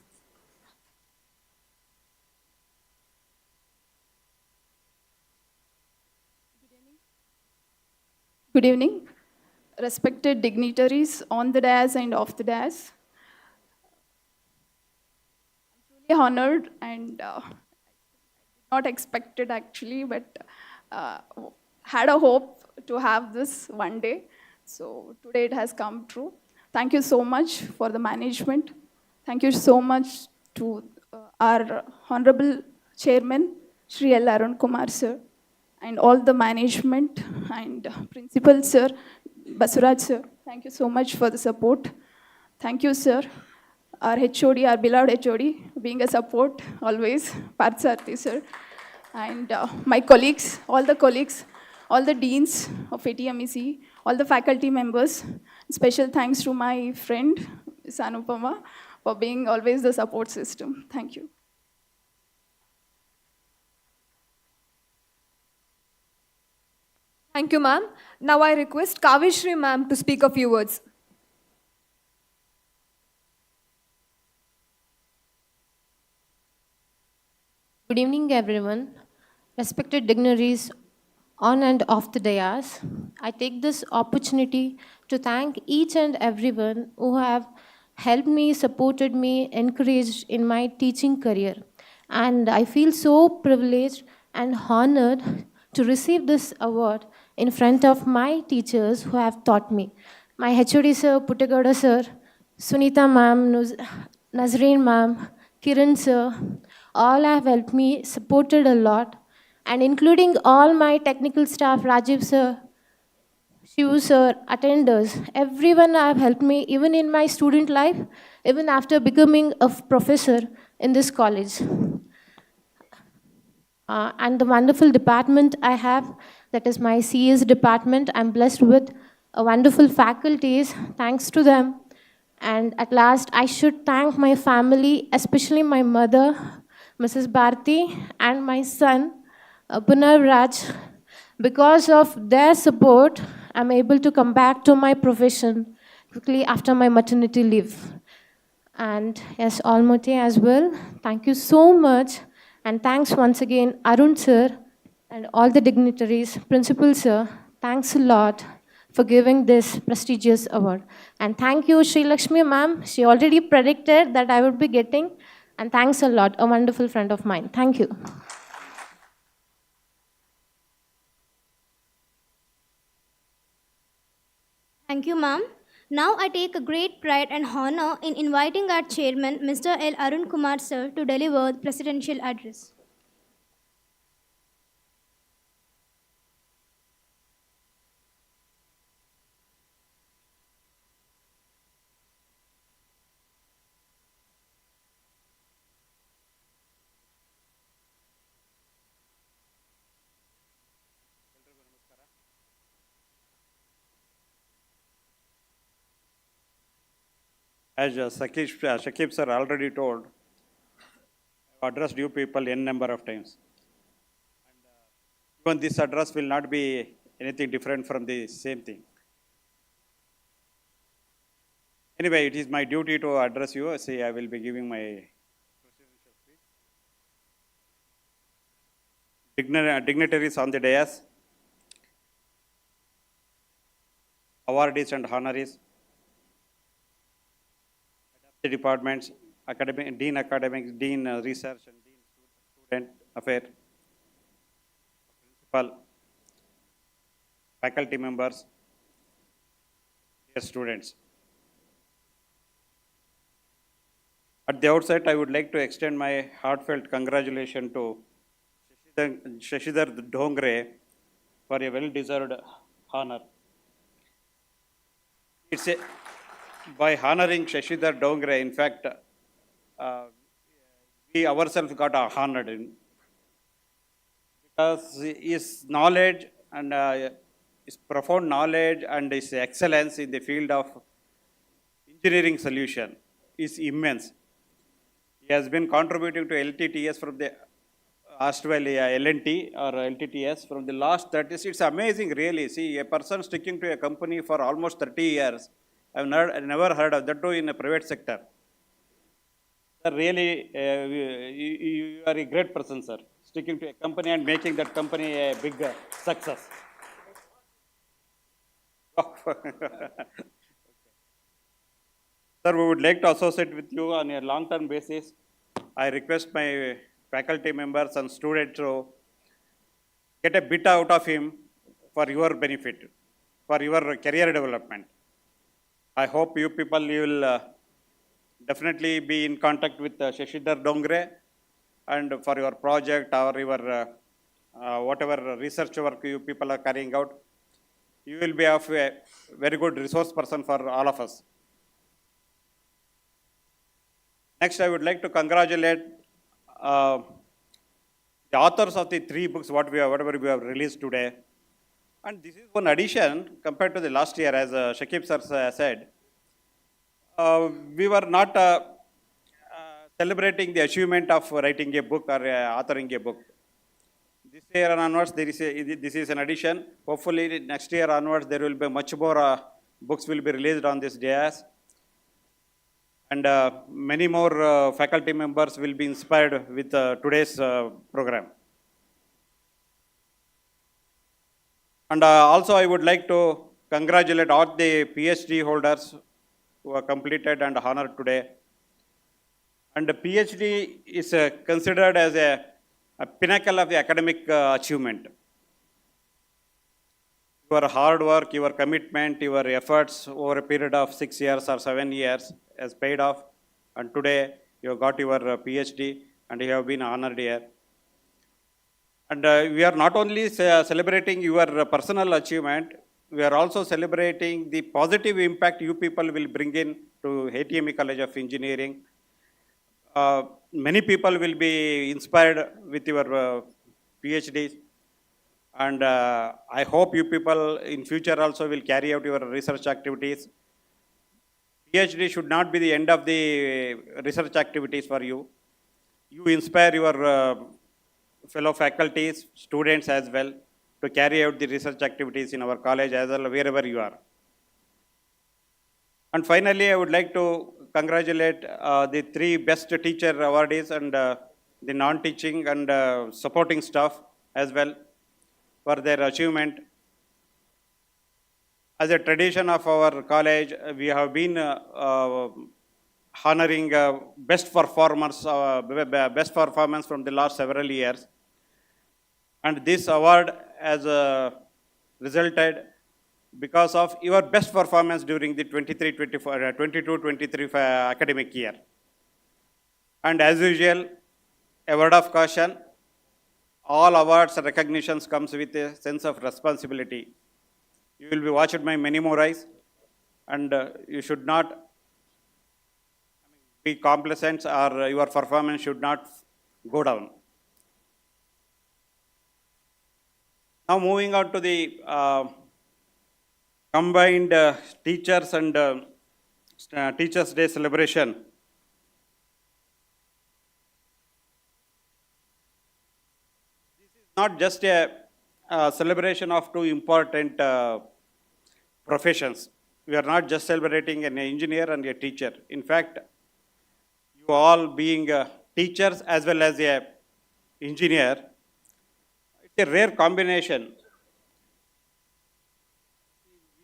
Good evening, respected dignitaries on the dais and off the dais. I'm truly honored and not expected actually, but had a hope to have this one day. So today it has come true. Thank you so much for the management. Thank you so much to our Honorable Chairman, Shri L. Arun Kumar sir, and all the management and principal sir, Basuraj sir. Thank you so much for the support. Thank you, sir. Our HOD, our beloved HOD, being a support always, Parthsarthi sir. And my colleagues, all the deans of ATMEC, all the faculty members. Special thanks to my friend, Sanupama, for being always the support system. Thank you. Thank you, ma'am. Now I request Kavishri ma'am to speak a few words. Good evening, everyone. Respected dignitaries on and off the dais, I take this opportunity to thank each and everyone who have helped me, supported me, encouraged in my teaching career. And I feel so privileged and honored to receive this award in front of my teachers who have taught me. My HOD sir, Puttagowda sir, Sunita ma'am, Nazreen ma'am, Kiran sir, all have helped me, supported a lot, and including all my technical staff, Rajiv sir, Shivu sir, attenders, everyone have helped me even in my student life, even after becoming a professor in this college. And the wonderful department I have, that is my CS department, I'm blessed with wonderful faculties, thanks to them. And at last, I should thank my family, especially my mother, Mrs. Bharti, and my son, Punar Raj. Because of their support, I'm able to come back to my profession quickly after my maternity leave. And yes, Almoti as well. Thank you so much. And thanks once again, Arun sir, and all the dignitaries, principal sir. Thanks a lot for giving this prestigious award. And thank you, Sri Lakshmi ma'am. She already predicted that I would be getting. And thanks a lot, a wonderful friend of mine. Thank you. Thank you, ma'am. Now I take a great pride and honor in inviting our chairman, Mr. L. Arun Kumar sir, to deliver the presidential address. As Shakib sir already told, I've addressed you people n number of times. Even this address will not be anything different from the same thing. Anyway, it is my duty to address you. See, I will be giving my presidential speech. Dignitaries on the dais, awardees and honorees, the departments, academics, dean research and dean student affair, principal, faculty members, dear students. At the outset, I would like to extend my heartfelt congratulations to Shashidhar Dongre for a well-deserved honor. It's a, by honoring Shashidhar Dongre, in fact, we ourselves got honored in, because his knowledge and his profound knowledge and his excellence in the field of engineering solution is immense. He has been contributing to LTTS from the LNT or LTTS from the last 30 years. It's amazing, really. See, a person sticking to a company for almost 30 years, I've never heard of that, too, in a private sector. Sir, really, you are a great person, sir, sticking to a company and making that company a big success. Sir, we would like to associate with you on a long-term basis. I request my faculty members and students to get a bit out of him for your benefit, for your career development. I hope you people will definitely be in contact with Shashidhar Dongre, and for your project or your whatever research work you people are carrying out, you will be of a very good resource person for all of us. Next, I would like to congratulate the authors of the 3 books whatever we have released today. And this is one addition compared to the last year, as Shakib sir said. We were not celebrating the achievement of writing a book or authoring a book. This year onwards, this is an addition. Hopefully, next year onwards, there will be much more books will be released on this days. And many more faculty members will be inspired with today's program. And also, I would like to congratulate all the PhD holders who are completed and honored today. And the PhD is considered as a pinnacle of the academic achievement. Your hard work, your commitment, your efforts over a period of 6 years or 7 years has paid off. And today, you got your PhD and you have been honored here. And we are not only celebrating your personal achievement, we are also celebrating the positive impact you people will bring in to ATME College of Engineering. Many people will be inspired with your PhDs. And I hope you people in future also will carry out your research activities. PhD should not be the end of the research activities for you. You inspire your fellow faculties, students as well, to carry out the research activities in our college as well, wherever you are. And finally, I would like to congratulate the 3 best teacher awardees and the non-teaching and supporting staff as well for their achievement. As a tradition of our college, we have been honoring best performance from the last several years. And this award has resulted because of your best performance during the 22-23 academic year. And as usual, a word of caution, all awards and recognitions comes with a sense of responsibility. You will be watched by many more eyes, and you should not be complacent, or your performance should not go down. Now moving on to the combined teachers and Teachers' Day celebration. This is not just a celebration of 2 important professions. We are not just celebrating an engineer and a teacher. In fact, you all being teachers as well as a engineer, it's a rare combination.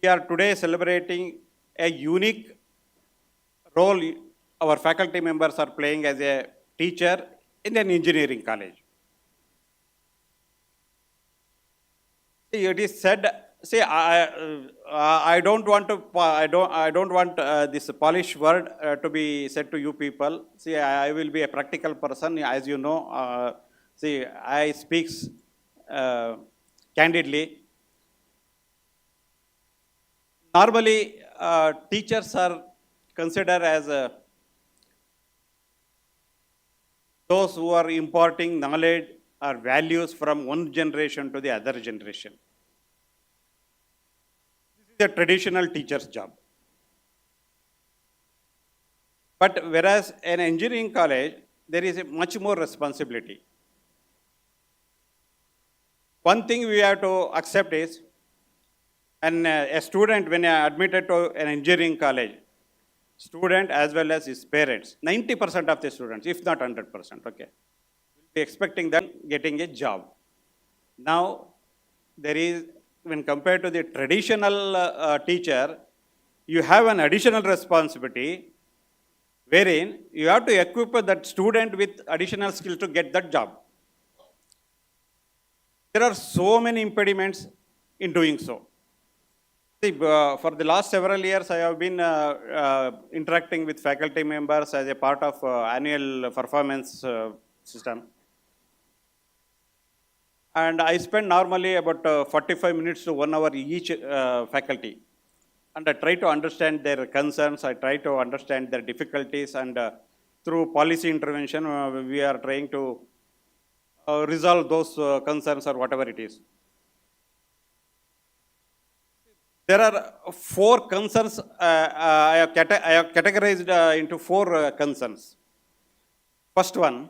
We are today celebrating a unique role our faculty members are playing as a teacher in an engineering college. See, it is said. See, I don't want this polished word to be said to you people. See, I will be a practical person, as you know. See, I speak candidly. Normally, teachers are considered as those who are imparting knowledge or values from one generation to the other generation. This is a traditional teacher's job. But whereas in engineering college, there is a much more responsibility. One thing we have to accept is, a student, when admitted to an engineering college, student as well as his parents, 90% of the students, if not 100%, okay, will be expecting them getting a job. Now, there is, when compared to the traditional teacher, you have an additional responsibility wherein you have to equip that student with additional skills to get that job. There are so many impediments in doing so. See, for the last several years, I have been interacting with faculty members as a part of annual performance system. And I spend normally about 45 minutes to 1 hour each faculty. And I try to understand their concerns, I try to understand their difficulties, and through policy intervention, we are trying to resolve those concerns or whatever it is. There are 4 concerns, I have categorized into 4 concerns. First one,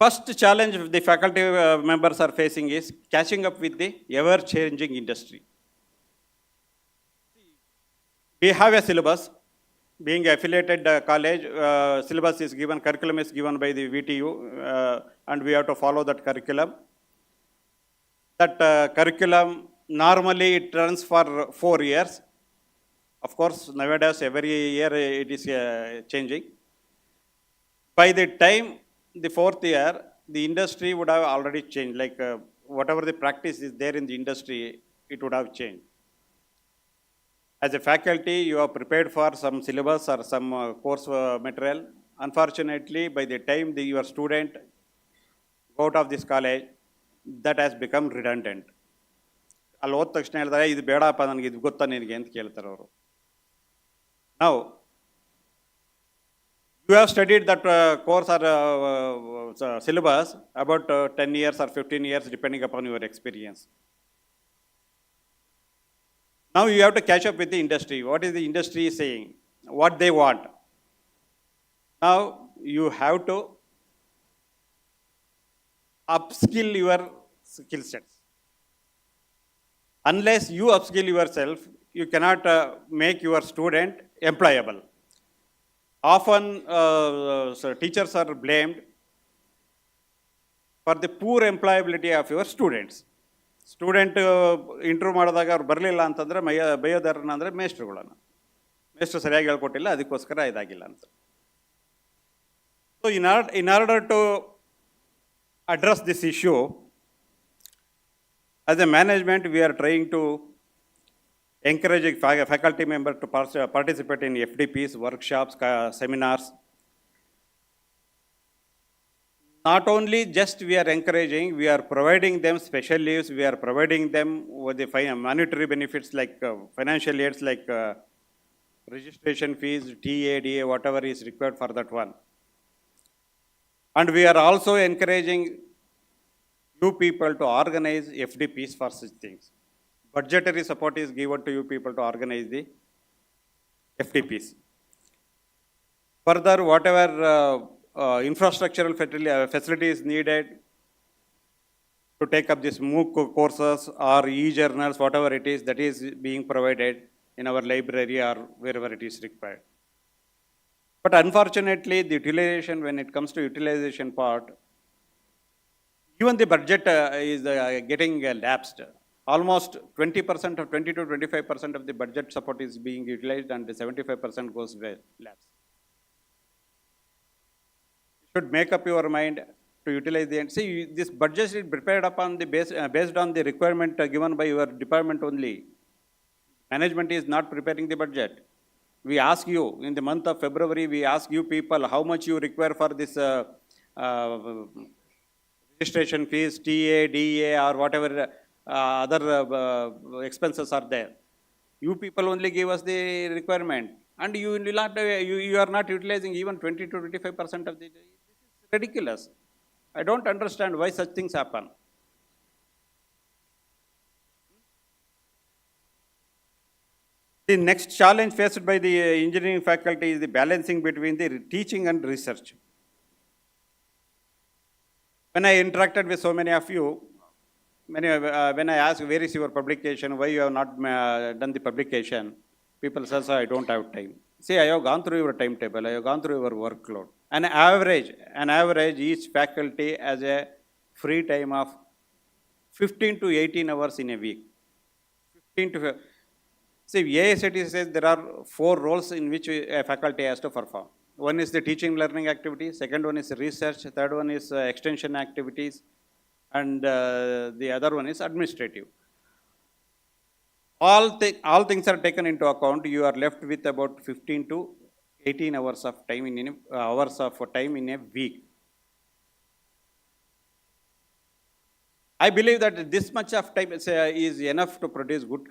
first challenge the faculty members are facing is catching up with the ever-changing industry. We have a syllabus. Being affiliated college, syllabus is given, curriculum is given by the VTU, and we have to follow that curriculum. That curriculum, normally it runs for 4 years. Of course, nowadays, every year it is changing. By the time the 4th year, the industry would have already changed. Like whatever the practice is there in the industry, it would have changed. As a faculty, you are prepared for some syllabus or some course material. Unfortunately, by the time your student go out of this college, that has become redundant. ಅಲ್ಲಿ ಹೋದ ತಕ್ಷಣ ಹೇಳ್ತಾರೆ, ಇದು ಬೇಡಪ್ಪ ನನಗೆ, ಇದು ಗೊತ್ತಾ ನಿನಗೆ ಅಂತ ಕೇಳ್ತಾರೆ ಅವರು. Now, you have studied that course or syllabus about 10 years or 15 years, depending upon your experience. Now you have to catch up with the industry. What is the industry saying? What they want? Now you have to upskill your skill sets. Unless you upskill yourself, you cannot make your student employable. Often teachers are blamed for the poor employability of your students. Student interview ಮಾಡಿದಾಗ ಅವ್ರು ಬರಲಿಲ್ಲ ಅಂತಂದರೆ ಬೈಯೋದಾರನ ಅಂದರೆ ಮೇಸ್ಟ್ರುಗಳನ್ನು ಮೇಸ್ಟ್ರು ಸರಿಯಾಗಿ ಹೇಳ್ಕೊಟ್ಟಿಲ್ಲ ಅದಕ್ಕೋಸ್ಕರ ಇದಾಗಿಲ್ಲ ಅಂತ. So in order to address this issue, as a management we are trying to encourage faculty members to participate in FDPs, workshops, seminars. Not only just we are encouraging, we are providing them special leaves, we are providing them with the monetary benefits like financial aids like registration fees, TA, DA, whatever is required for that one. And we are also encouraging you people to organize FDPs for such things. Budgetary support is given to you people to organize the FDPs. Further, whatever infrastructural facilities needed to take up these MOOC courses or e-journals, whatever it is, that is being provided in our library or wherever it is required. But unfortunately, the utilization, when it comes to utilization part, even the budget is getting lapsed. Almost 20% or 20 to 25% of the budget support is being utilized and 75% goes lapsed. You should make up your mind to utilize the end. See, this budget is prepared upon the based on the requirement given by your department only. Management is not preparing the budget. We ask you, in the month of February, we ask you people how much you require for this registration fees, TA, DA, or whatever other expenses are there. You people only give us the requirement, and you are not utilizing even 20 to 25% of the. This is ridiculous. I don't understand why such things happen. The next challenge faced by the engineering faculty is the balancing between the teaching and research. When I interacted with so many of you, when I asked where is your publication, why you have not done the publication, people say, I don't have time. See, I have gone through your timetable, I have gone through your workload. An average, each faculty has a free time of 15 to 18 hours in a week. 15 to See, AICT says there are 4 roles in which a faculty has to perform. One is the teaching learning activities, second one is research, third one is extension activities, and the other one is administrative. All things are taken into account, you are left with about 15 to 18 hours of time in a week. I believe that this much of time is enough to produce good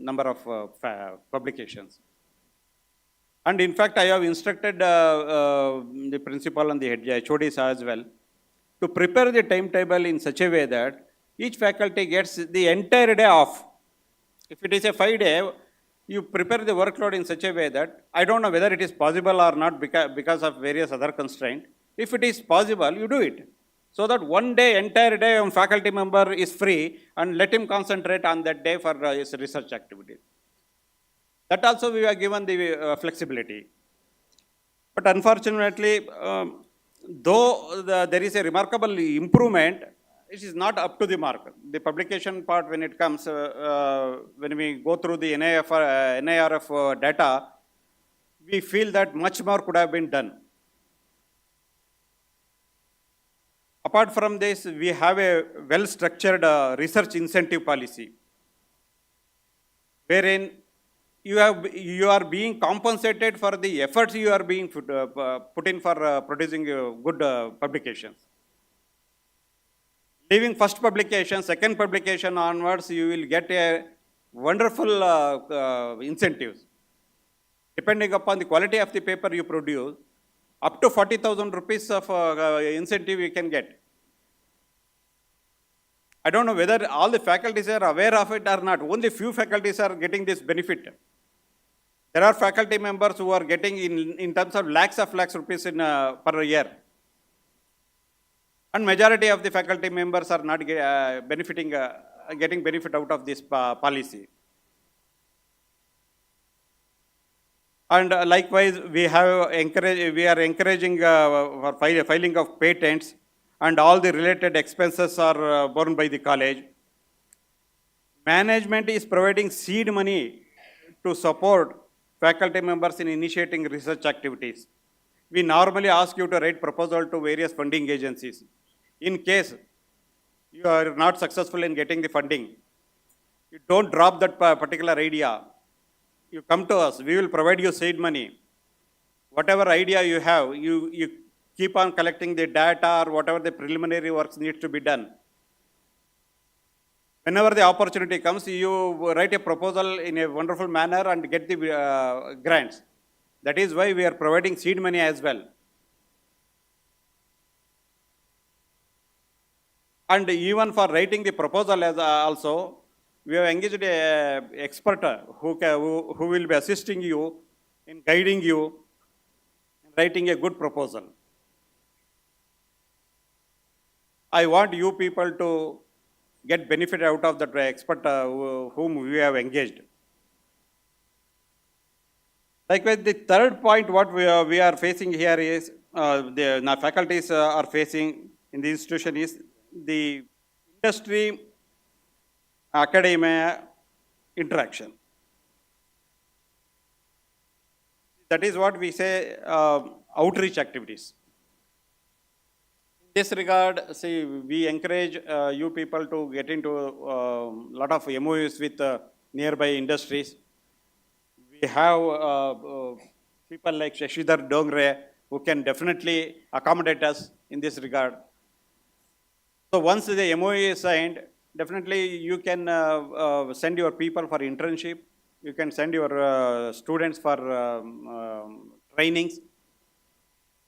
number of publications. And in fact, I have instructed the principal and the HODs as well to prepare the timetable in such a way that each faculty gets the entire day off. If it is a 5-day, you prepare the workload in such a way that, I don't know whether it is possible or not because of various other constraints. If it is possible, you do it. So that entire day, a faculty member is free and let him concentrate on that day for his research activities. That also we are given the flexibility. But unfortunately, though there is a remarkable improvement, it is not up to the mark. The publication part, when it comes, when we go through the NIRF data, we feel that much more could have been done. Apart from this, we have a well-structured research incentive policy, wherein you are being compensated for the efforts you are being put in for producing good publications. Leaving first publication, second publication onwards, you will get a wonderful incentives. Depending upon the quality of the paper you produce, up to 40,000 rupees of incentive you can get. I don't know whether all the faculties are aware of it or not. Only few faculties are getting this benefit. There are faculty members who are getting in terms of lakhs rupees per year. And majority of the faculty members are not getting benefit out of this policy. And likewise, we are encouraging for filing of patents, and all the related expenses are borne by the college. Management is providing seed money to support faculty members in initiating research activities. We normally ask you to write proposal to various funding agencies. In case you are not successful in getting the funding, you don't drop that particular idea. You come to us, we will provide you seed money. Whatever idea you have, you keep on collecting the data or whatever the preliminary works needs to be done. Whenever the opportunity comes, you write a proposal in a wonderful manner and get the grants. That is why we are providing seed money as well. And even for writing the proposal as also, we have engaged an expert who will be assisting you in guiding you in writing a good proposal. I want you people to get benefit out of that expert whom we have engaged. Likewise, the third point what we are facing here is, the faculties are facing in the institution is the industry academia interaction. That is what we say outreach activities. In this regard, see, we encourage you people to get into a lot of MOUs with nearby industries. We have people like Shashidhar Dongre who can definitely accommodate us in this regard. So once the MOU is signed, definitely you can send your people for internship. You can send your students for trainings.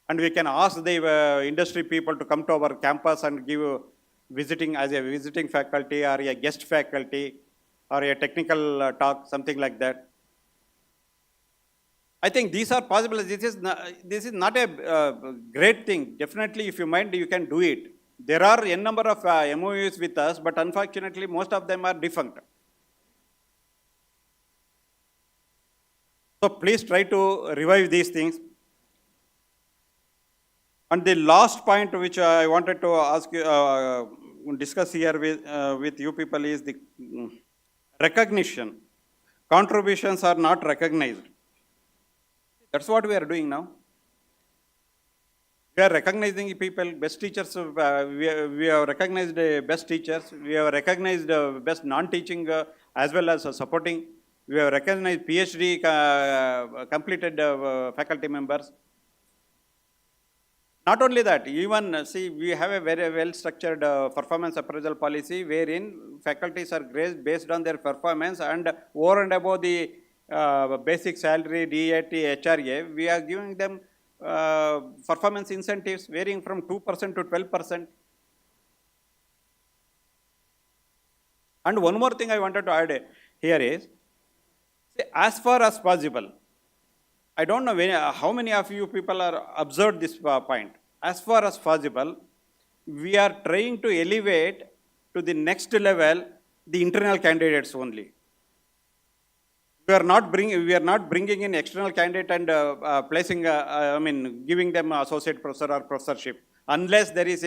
And we can ask the industry people to come to our campus and give visiting as a visiting faculty or a guest faculty or a technical talk, something like that. I think these are possible. This is not a great thing. Definitely, if you mind, you can do it. There are n number of MOUs with us, but unfortunately, most of them are defunct. So please try to revive these things. And the last point which I wanted to ask you, discuss here with you people is the recognition. Contributions are not recognized. That's what we are doing now. We are recognizing people, best teachers. We have recognized best teachers. We have recognized best non-teaching as well as supporting. We have recognized PhD completed faculty members. Not only that, even see, we have a very well-structured performance appraisal policy wherein faculties are graded based on their performance, and over and above the basic salary, DAT, HRA, we are giving them performance incentives varying from 2% to 12%. And one more thing I wanted to add here is, as far as possible, I don't know how many of you people are observed this point. As far as possible, we are trying to elevate to the next level the internal candidates only. We are not bringing in external candidate and giving them associate professor or professorship. Unless there is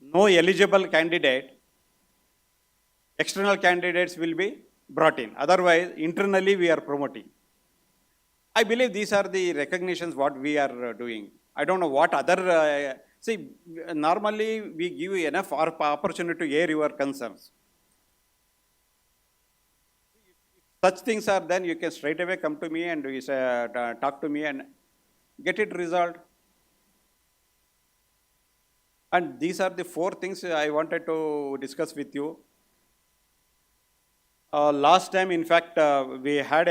no eligible candidate, external candidates will be brought in. Otherwise, internally we are promoting. I believe these are the recognitions what we are doing. I don't know what other, see, normally we give you enough opportunity to air your concerns. If such things are then you can straight away come to me and talk to me and get it resolved. And these are the 4 things I wanted to discuss with you. Last time, in fact, we had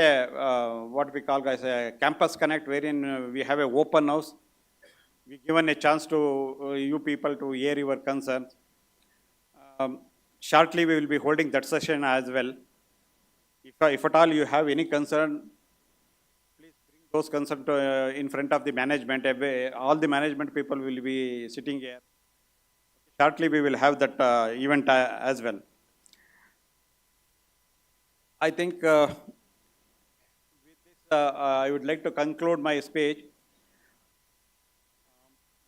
what we call as a campus connect, wherein we have an open house. We given a chance to you people to hear your concerns. Shortly, we will be holding that session as well. If at all you have any concern, those concerned in front of the management. All the management people will be sitting here. Shortly, we will have that event as well. I think with this, I would like to conclude my speech.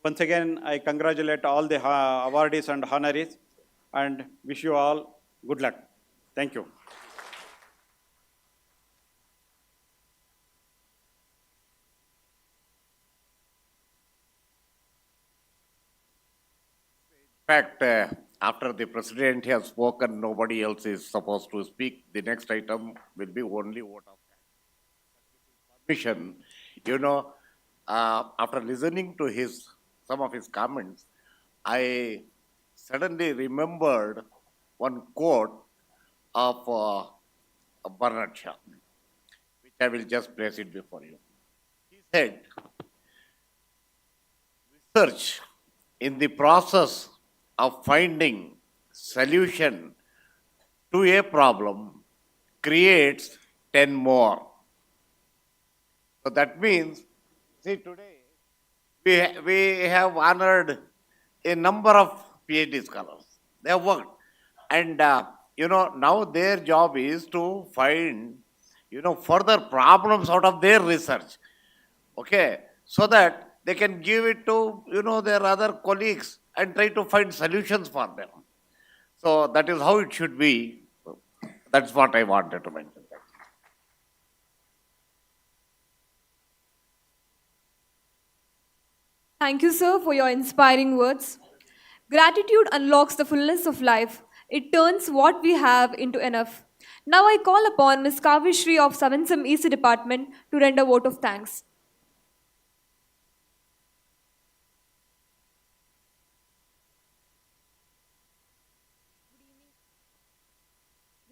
Once again, I congratulate all the awardees and honorees and wish you all good luck. Thank you. In fact, after the president has spoken, nobody else is supposed to speak. The next item will be only vote of permission. You know, after listening to some of his comments, I suddenly remembered one quote of Bernard Shaw, which I will just place it before you. He said, research in the process of finding solution to a problem creates 10 more. So that means, see, today we have honored a number of PhD scholars. They have worked. And, now their job is to find, further problems out of their research. Okay? So that they can give it to, their other colleagues and try to find solutions for them. So that is how it should be. That's what I wanted to mention. Thank you, sir, for your inspiring words. Gratitude unlocks the fullness of life. It turns what we have into enough. Now I call upon Ms. Kavishri of 7th EC Department to render vote of thanks.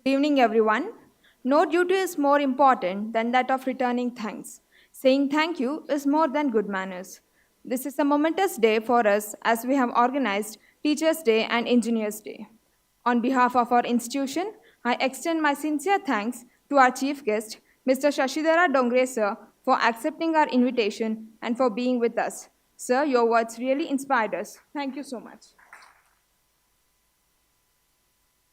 Good evening, everyone. No duty is more important than that of returning thanks. Saying thank you is more than good manners. This is a momentous day for us as we have organized Teachers' Day and Engineers' Day. On behalf of our institution, I extend my sincere thanks to our chief guest, Mr. Shashidhara Dongre, sir, for accepting our invitation and for being with us. Sir, your words really inspired us. Thank you so much.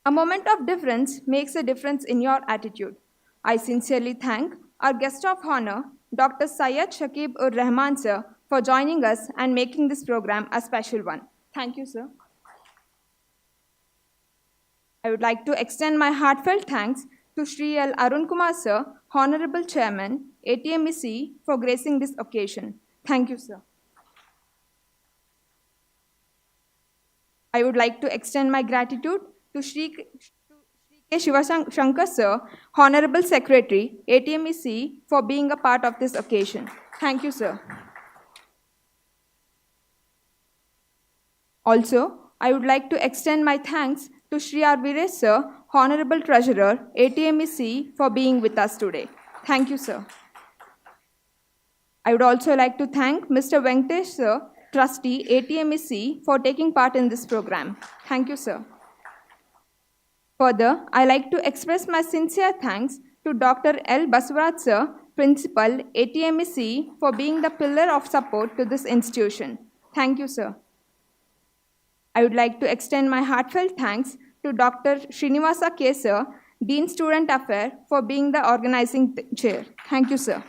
A moment of difference makes a difference in your attitude. I sincerely thank our guest of honor, Dr. Syed Shakib-ur-Rahman, sir, for joining us and making this program a special one. Thank you, sir. I would like to extend my heartfelt thanks to Shri L. Arun Kumar, sir, Honorable Chairman, ATMEC, for gracing this occasion. Thank you, sir. I would like to extend my gratitude to Shri K. Shivashankar, sir, Honorable Secretary, ATMEC, for being a part of this occasion. Thank you, sir. Also, I would like to extend my thanks to Shri R. Veeresh, sir, Honorable Treasurer, ATMEC, for being with us today. Thank you, sir. I would also like to thank Mr. Venkatesh, sir, Trustee, ATMEC, for taking part in this program. Thank you, sir. Further, I like to express my sincere thanks to Dr. L. Basavaraj, sir, Principal, ATMEC, for being the pillar of support to this institution. Thank you, sir. I would like to extend my heartfelt thanks to Dr. Srinivasa K, sir, Dean Student Affairs, for being the organizing chair. Thank you, sir.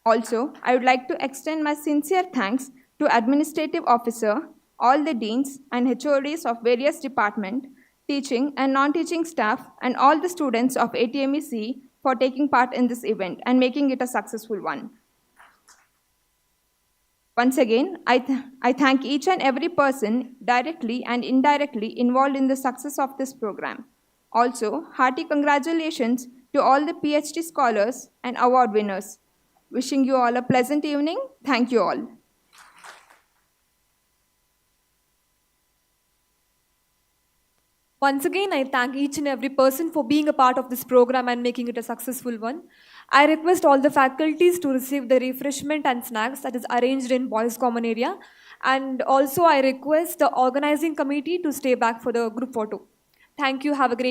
Also, I would like to extend my sincere thanks to Administrative Officer, all the deans and HODs of various departments, teaching and non-teaching staff, and all the students of ATMEC for taking part in this event and making it a successful one. Once again, I thank each and every person directly and indirectly involved in the success of this program. Also, hearty congratulations to all the PhD scholars and award winners. Wishing you all a pleasant evening. Thank you all. Once again, I thank each and every person for being a part of this program and making it a successful one. I request all the faculties to receive the refreshment and snacks that is arranged in Boys Common area. And also I request the organizing committee to stay back for the group photo. Thank you. Have a great